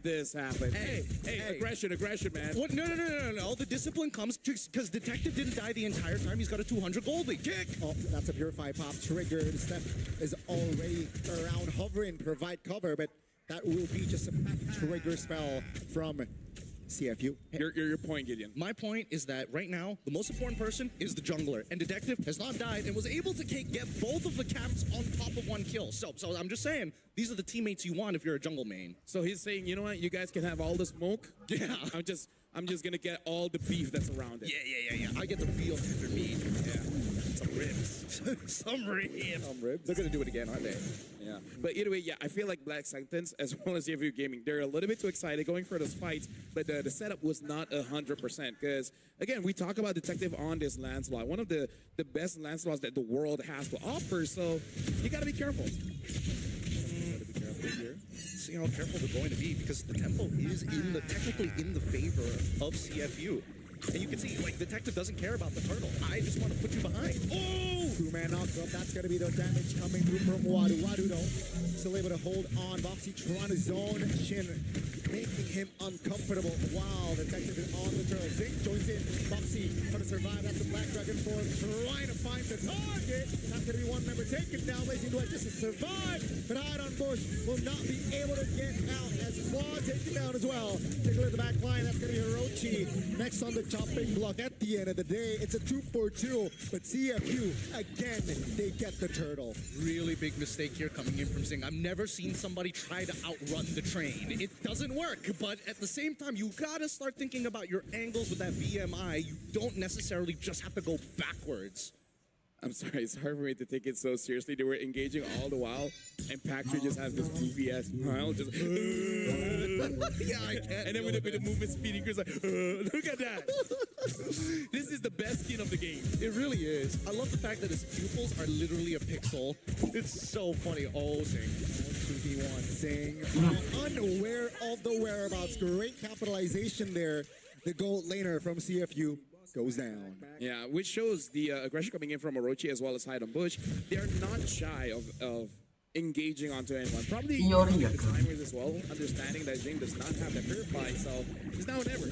this happened. Hey, aggression, man. What? No. The discipline comes because Detective didn't die the entire time. He's got a 200 gold lead. Kick! Oh, that's a Purify pop triggered. Steph is already around hovering, provide cover, but that will be just a trigger spell from CFU. Your point, Gideon. My point is that right now, the most important person is the jungler. And Detective has not died and was able to get both of the caps on top of 1 kill. So I'm just saying, these are the teammates you want if you're a jungle main. So he's saying, you know what, you guys can have all the smoke. Yeah. I'm just gonna get all the beef that's around it. Yeah. I get the real tender meat. Yeah. Some ribs. Some ribs. They're gonna do it again, aren't they? Yeah. But either way, yeah, I feel like Black Sentence, as well as CFU Gaming, they're a little bit too excited going for those fights, but the setup was not 100%. Because, again, we talk about Detective on this Lancelot, one of the best Lancelots that the world has to offer, so you gotta be careful. Here. See how careful they're going to be because the tempo is technically in the favor of CFU. And you can see, like, Detective doesn't care about the turtle. I just want to put you behind. Oh! 2-man knockup. That's going to be the damage coming through from Wadu. Wadu, though, still able to hold on. Boxy trying to zone Shin, making him uncomfortable. Wow, Detective is on the turtle. Zink joins in. Boxy trying to survive. That's the Black Dragon form trying to find the target. That's going to be 1 member taken down. Blazing Duet just to survive. But Hide on Bush will not be able to get out as Claw taken down as well. Take a look at the back line. That's going to be Hirochi next on the chopping block. At the end of the day, it's a 2-4-2, but CFU, again, they get the turtle. Really big mistake here coming in from Zing. I've never seen somebody try to outrun the train. It doesn't work, but at the same time, you gotta start thinking about your angles with that VMI. You don't necessarily just have to go backwards. I'm sorry, it's hard for me to take it so seriously. They were engaging all the while, and Patrick just has this goofy ass smile, just yeah, I can't. And then with the movement speeding, Chris like, look at that. This is the best skin of the game. It really is. I love the fact that his pupils are literally a pixel. It's so funny. Oh, Zing. 2v1. Zing, unaware of the whereabouts. Great capitalization there. The gold laner from CFU goes down. Yeah, which shows the aggression coming in from Orochi as well as Hide on Bush. They're not shy of engaging onto anyone. Probably the timers as well, understanding that Jing does not have the Purify, so it's now or never.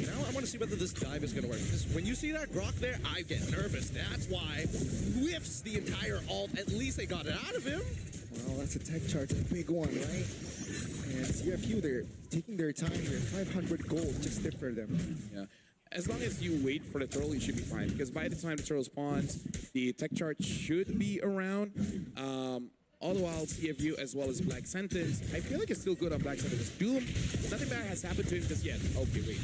Now I want to see whether this dive is going to work. Because when you see that Grok there, I get nervous. That's why whiffs the entire ult. At least they got it out of him. Well, that's a tech chart, a big one, right? And CFU, they're taking their time here. 500 gold just did for them. Yeah. As long as you wait for the turtle, you should be fine. Because by the time the turtle spawns, the tech chart should be around. All the while, CFU as well as Black Sentence, I feel like it's still good on Black Sentence. Doom, nothing bad has happened to him just yet. Okay, wait.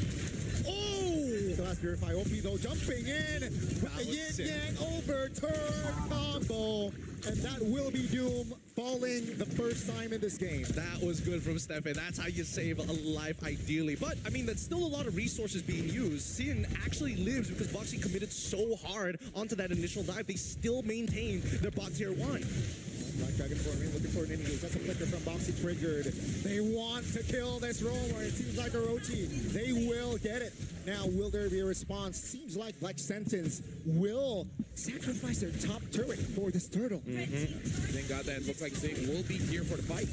Oh! The last Purify OP though, jumping in with a yin-yang overturn combo. And that will be Doom falling the first time in this game. That was good from Stefan. That's how you save a life, ideally. But, I mean, that's still a lot of resources being used. Sin actually lives because Boxy committed so hard onto that initial dive. They still maintained their bot tier 1. Black Dragon forming, looking for an engage. That's a flicker from Boxy triggered. They want to kill this roller. It seems like Orochi. They will get it. Now, will there be a response? Seems like Black Sentence will sacrifice their top turret for this turtle. Thank God that looks like Zing will be here for the fight.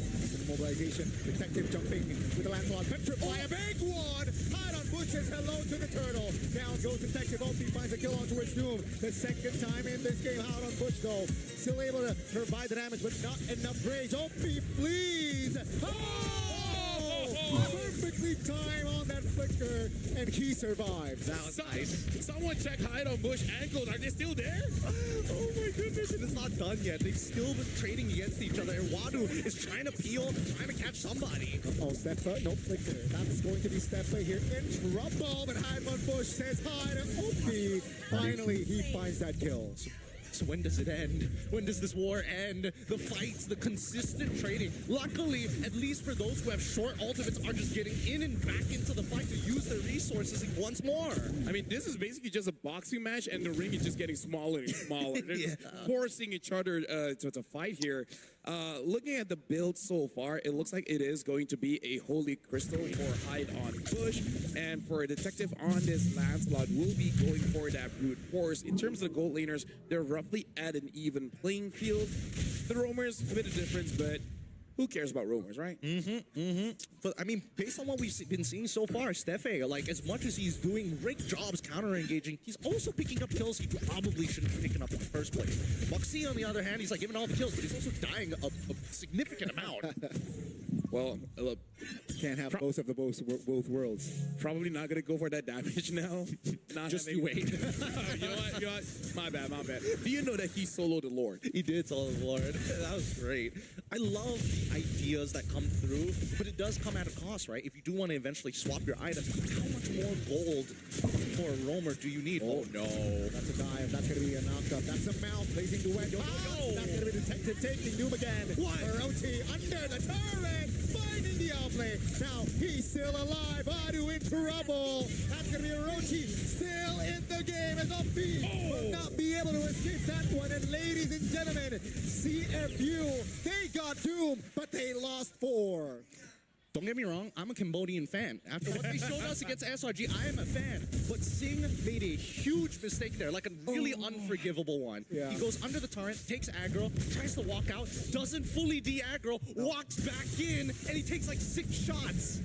Mobilization. Detective jumping with the Lancelot. Petrify a big one. Hide on Bush says hello to the turtle. Down goes Detective. Opie finds a kill onto its doom. The second time in this game. Hide on Bush though. Still able to provide the damage, but not enough rage. Opie flees. Perfectly timed on that flicker, and he survives. That was nice. Someone check Hide on Bush ankles. Are they still there? Oh my goodness, and it's not done yet. They've still been trading against each other, and Wadu is trying to peel, trying to catch somebody. Oh, Steppa, no flicker. That's going to be Steppa here in trouble, but Hide on Bush says hi to Opie. Finally, he finds that kill. So when does it end? When does this war end? The fights, the consistent trading. Luckily, at least for those who have short ultimates, are just getting in and back into the fight to use their resources once more. I mean, this is basically just a boxing match, and the ring is just getting smaller and smaller. They're just forcing each other to fight here. Looking at the build so far, it looks like it is going to be a Holy Crystal for Hide on Bush, and for a Detective on this, Lancelot will be going for that brute force. In terms of the gold laners, they're roughly at an even playing field. The roamers, a bit of difference, but who cares about roamers, right? But I mean, based on what we've been seeing so far, Steffe, like as much as he's doing great jobs counter-engaging, he's also picking up kills he probably shouldn't have picked up in the first place. Moxie, on the other hand, he's like giving all the kills, but he's also dying a significant amount. Well, look, can't have both worlds. Probably not gonna go for that damage now. Just you wait. You know what? My bad. Do you know that he soloed the Lord? He did solo the Lord. That was great. I love the ideas that come through, but it does come at a cost, right? If you do want to eventually swap your items, how much more gold for a roamer do you need? Oh no. That's a dive. That's going to be a knockup. That's a mount. Blazing duet. That's going to be Detective taking Doom again. What? Orochi under the turret. Finding the outplay. Now he's still alive. Adu in trouble. That's going to be Orochi still in the game as Opie will not be able to escape that one. And ladies and gentlemen, CFU, they got Doom, but they lost 4. Don't get me wrong, I'm a Cambodian fan. After what they showed us against SRG, I am a fan. But Singh made a huge mistake there, like a really unforgivable one. Yeah. He goes under the turret, takes aggro, tries to walk out, doesn't fully de-aggro, walks back in, and he takes like 6 shots.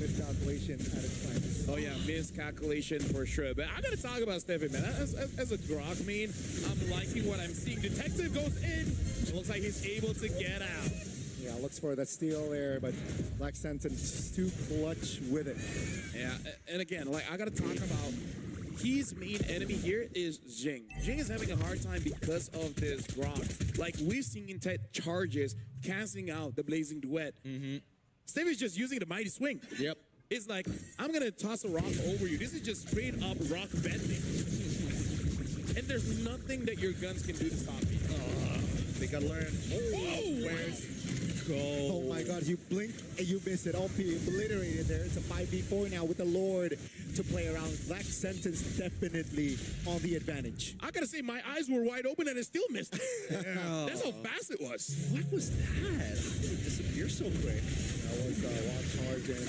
Miscalculation at its finest. Oh yeah, miscalculation for sure. But I gotta talk about Stefan, man. As a Grok main, I'm liking what I'm seeing. Detective goes in. It looks like he's able to get out. Yeah, looks for that steal there, but Black Sentence too clutch with it. Yeah, and again, like I gotta talk about his main enemy here is Jing. Jing is having a hard time because of this Grok. Like we've seen in charges casting out the Blazing Duet. Steve is just using the Mighty Swing. Yep. It's like, I'm gonna toss a rock over you. This is just straight up rock bending. And there's nothing that your guns can do to stop me. They gotta learn. Where's go? Oh my god, you blink and you miss it. OP obliterated there. It's a 5v4 now with the Lord to play around. Black Sentence definitely on the advantage. I gotta say, my eyes were wide open and it still missed. That's how fast it was. What was that? How did it disappear so quick? That was Wild Charge and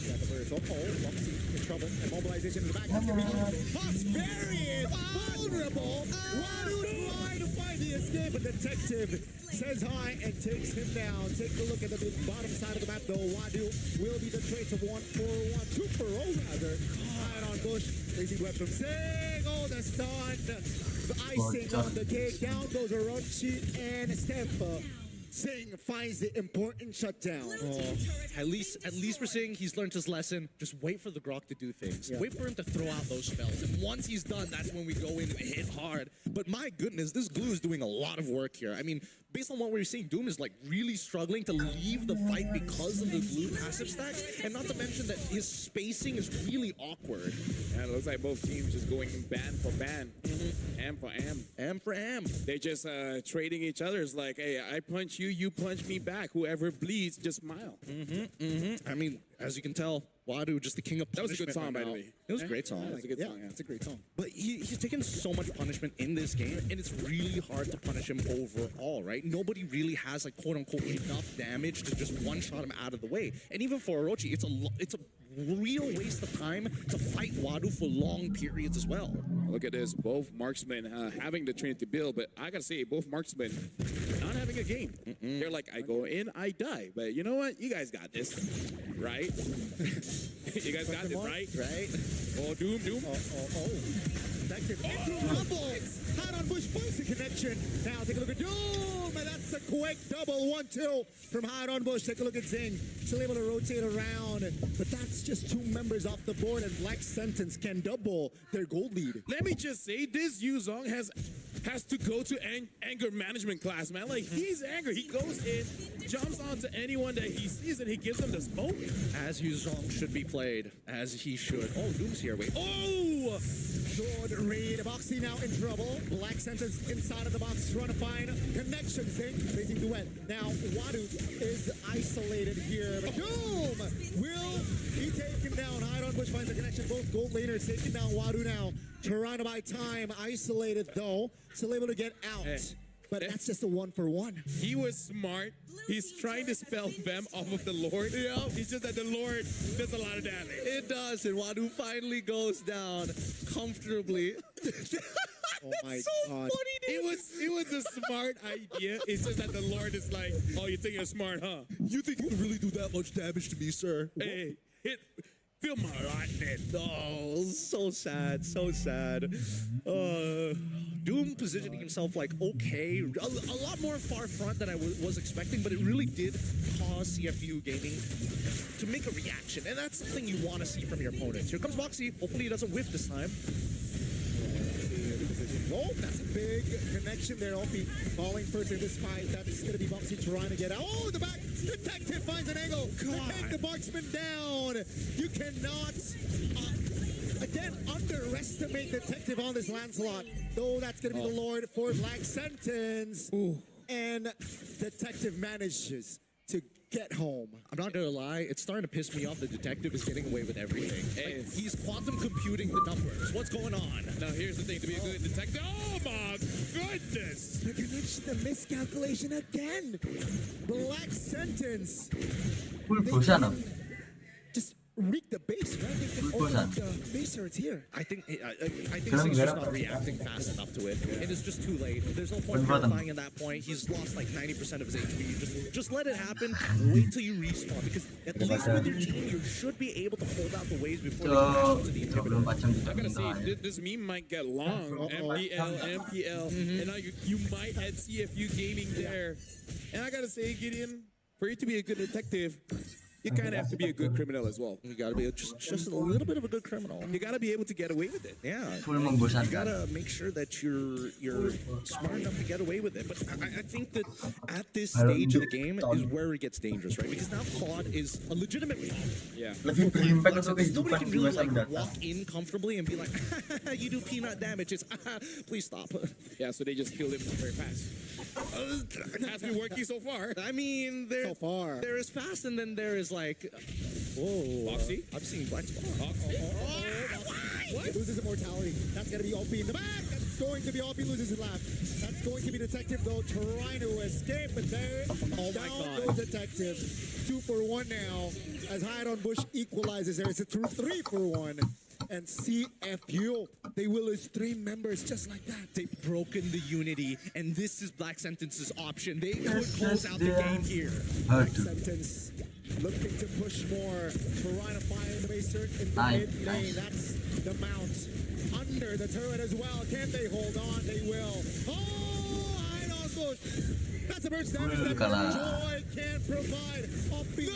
yeah, the first. Foxy in trouble. And mobilization in the back. That's gonna be Fox very vulnerable. Wadu trying to find the escape, but Detective says hi and takes him down. Take a look at the bottom side of the map though. Wadu will be the traits of 1-4-1, 2-4-0 rather. Hide on Bush. Lazy web from Sing. Oh, the stun. The icing on the cake. Down goes Orochi and Steppa. Sing finds the important shutdown. At least we're saying he's learned his lesson. Just wait for the Grok to do things. Yeah. Wait for him to throw out those spells. And once he's done, that's when we go in and hit hard. But my goodness, this glue is doing a lot of work here. I mean, based on what we're seeing, Doom is like really struggling to leave the fight because of the glue passive stacks. And not to mention that his spacing is really awkward. And it looks like both teams just going ban for ban. Am for am. Am for am. They're just trading each other. It's like, hey, I punch you, you punch me back. Whoever bleeds, just smile. I mean, as you can tell, Wadu, just the king of That was a punishment. good song, right by the now. way. It was a great song. That was a good song, yeah. It's a great song. But he's taken so much punishment in this game, and it's really hard to punish him overall, right? Nobody really has, like, quote-unquote, enough damage to just one-shot him out of the way. And even for Orochi, it's a real waste of time to fight Wadu for long periods as well. Look at this, both marksmen having the Trinity build, but I gotta say, both marksmen not having a game. They're like, I go in, I die. But you know what? You guys got this, right? You guys got this, right? Right? Oh, Doom. Detective into rumble. Hot on Bush finds the connection. Now take a look at Doom, and that's a quick double 1-2 from Hot on Bush. Take a look at Zing. Still able to rotate around, but that's just 2 members off the board, and Black Sentence can double their gold lead. Let me just say, this Yuzong has to go to anger management class, man. Like, he's angry. He goes in, jumps onto anyone that he sees, and he gives them the smoke. As Yuzong should be played, as he should. Oh, Doom's here. Wait. Oh! Good read. Boxy now in trouble. Black Sentence inside of the box trying to find connection. Zing facing duet. Now Wadu is isolated here. But Doom will be taken down. Hide on Bush finds a connection. Both gold laners taking down Wadu now. Trying to buy time. Isolated though. Still able to get out. But that's just a 1-for-1. He was smart. He's trying to spell them off of the Lord. Yeah. It's just that the Lord does a lot of damage. It does, and Wadu finally goes down comfortably. Oh my so God. funny, dude. It was a smart idea. It's just that the Lord is like, oh, you think you're smart, huh? You think you can really do that much damage to me, sir? Hey, feel my lightning. Oh, so sad, so sad. Doom positioning himself like okay, a lot more far front than I was expecting, but it really did cause CFU Gaming to make a reaction, and that's something you want to see from your opponents. Here comes Moxie. Hopefully he doesn't whiff this time. Oh, that's a big connection there. Opie falling first in this fight. That's going to be Bumpsy trying to get out. Oh, the back. Detective finds an angle. Take the marksman down. You cannot, again, underestimate Detective on this Lancelot. Though that's going to be the Lord for Black Sentence. Ooh. And Detective manages to get home. I'm not gonna lie, it's starting to piss me off. The Detective is getting away with everything. Like, he's quantum computing the numbers. What's going on? Now here's the thing, to be a good detective. Oh my goodness! The connection, the miscalculation again. Black Sentence. Just reek the base, right? They can open up the base hurts here. I think Zing's just not reacting fast enough to it. It is just too late. There's no point verifying at that point. He's lost like 90% of his HP. Just let it happen. Wait till you respawn, because at least with your team, you should be able to hold out the waves before they crash into the inhibitor. I gotta say, this meme might get long. MPL, and now you might add CFU Gaming there. And I gotta say, Gideon, for you to be a good detective, you kind of have to be a good criminal as well. You gotta be just a little bit of a good criminal. You gotta be able to get away with it. Yeah. You gotta make sure that you're smart enough to get away with it. But I think that at this stage of the game is where it gets dangerous, right? Because now Claude is a legitimate rival. Yeah. Nobody can really like walk in comfortably and be like, you do peanut damage. It's please stop. Yeah, so they just killed him very fast. It has been working so far. I mean, there is fast, and then there is like, whoa. Foxy? I'm seeing black spot. What? Loses immortality. That's going to be OP in the back. That's going to be OP, loses his lap. That's going to be Detective, though, trying to escape. But there, down goes Detective. 2-for-1 now. As Hide on Bush equalizes there. It's a 3-for-1. And CFU, they will lose 3 members just like that. They've broken the unity, and this is Black Sentence's option. They could close out the game here. Black Sentence looking to push more. Trying to find the base turret in the mid lane. That's the mount. Under the turret as well. Can they hold on? They will. Oh, Hide on Bush. That's a burst damage that Joy can provide. Uppy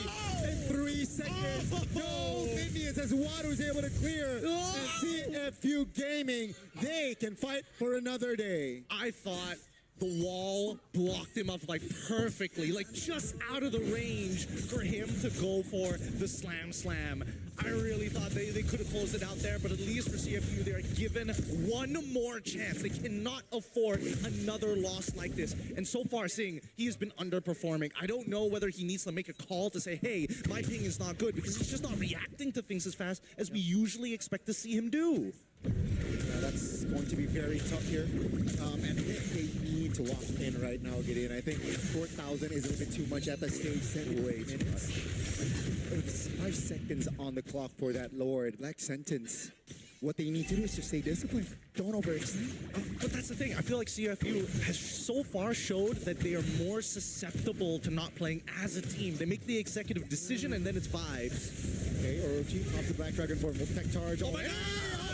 in 3 seconds. No Indians as Wadu is able to clear. And CFU Gaming, they can fight for another day. I thought The wall blocked him up like perfectly, like just out of the range for him to go for the slam. I really thought they could have closed it out there, but at least for CFU, they're given one more chance. They cannot afford another loss like this. And so far, seeing he has been underperforming. I don't know whether he needs to make a call to say, hey, my ping is not good, because he's just not reacting to things as fast as we usually expect to see him do. That's going to be very tough here. And they need to walk in right now, Gideon. I think 4,000 is a little bit too much at the stage. 7 minutes. It's 5 seconds on the clock for that Lord. Black Sentence. What they need to do is just stay disciplined. Don't overextend. But that's the thing. I feel like CFU has so far showed that they are more susceptible to not playing as a team. They make the executive decision and then it's vibes. Okay, Orochi off the Black Dragon form. Will tech charge. Oh my God!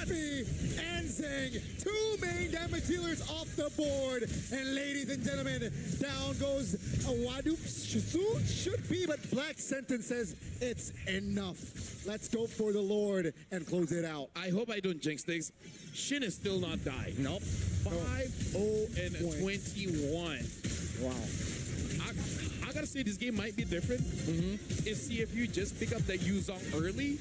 And Zeng, 2 main damage dealers off the board. And ladies and gentlemen, down goes a Wadup should be, but Black Sentence says it's enough. Let's go for the Lord and close it out. I hope I don't jinx things. Shin is still not died. Nope. 5-0-21. Wow. I gotta say this game might be different if CFU just pick up that Yuzong early.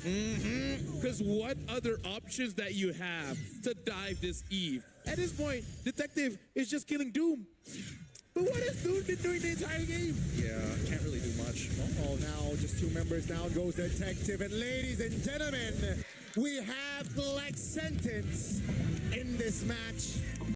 Because what other options that you have to dive this Eve? At this point, Detective is just killing Doom. But what has Doom been doing the entire game? Yeah, can't really do much. Oh, now just 2 members down goes Detective. And ladies and gentlemen, we have Black Sentence in this match.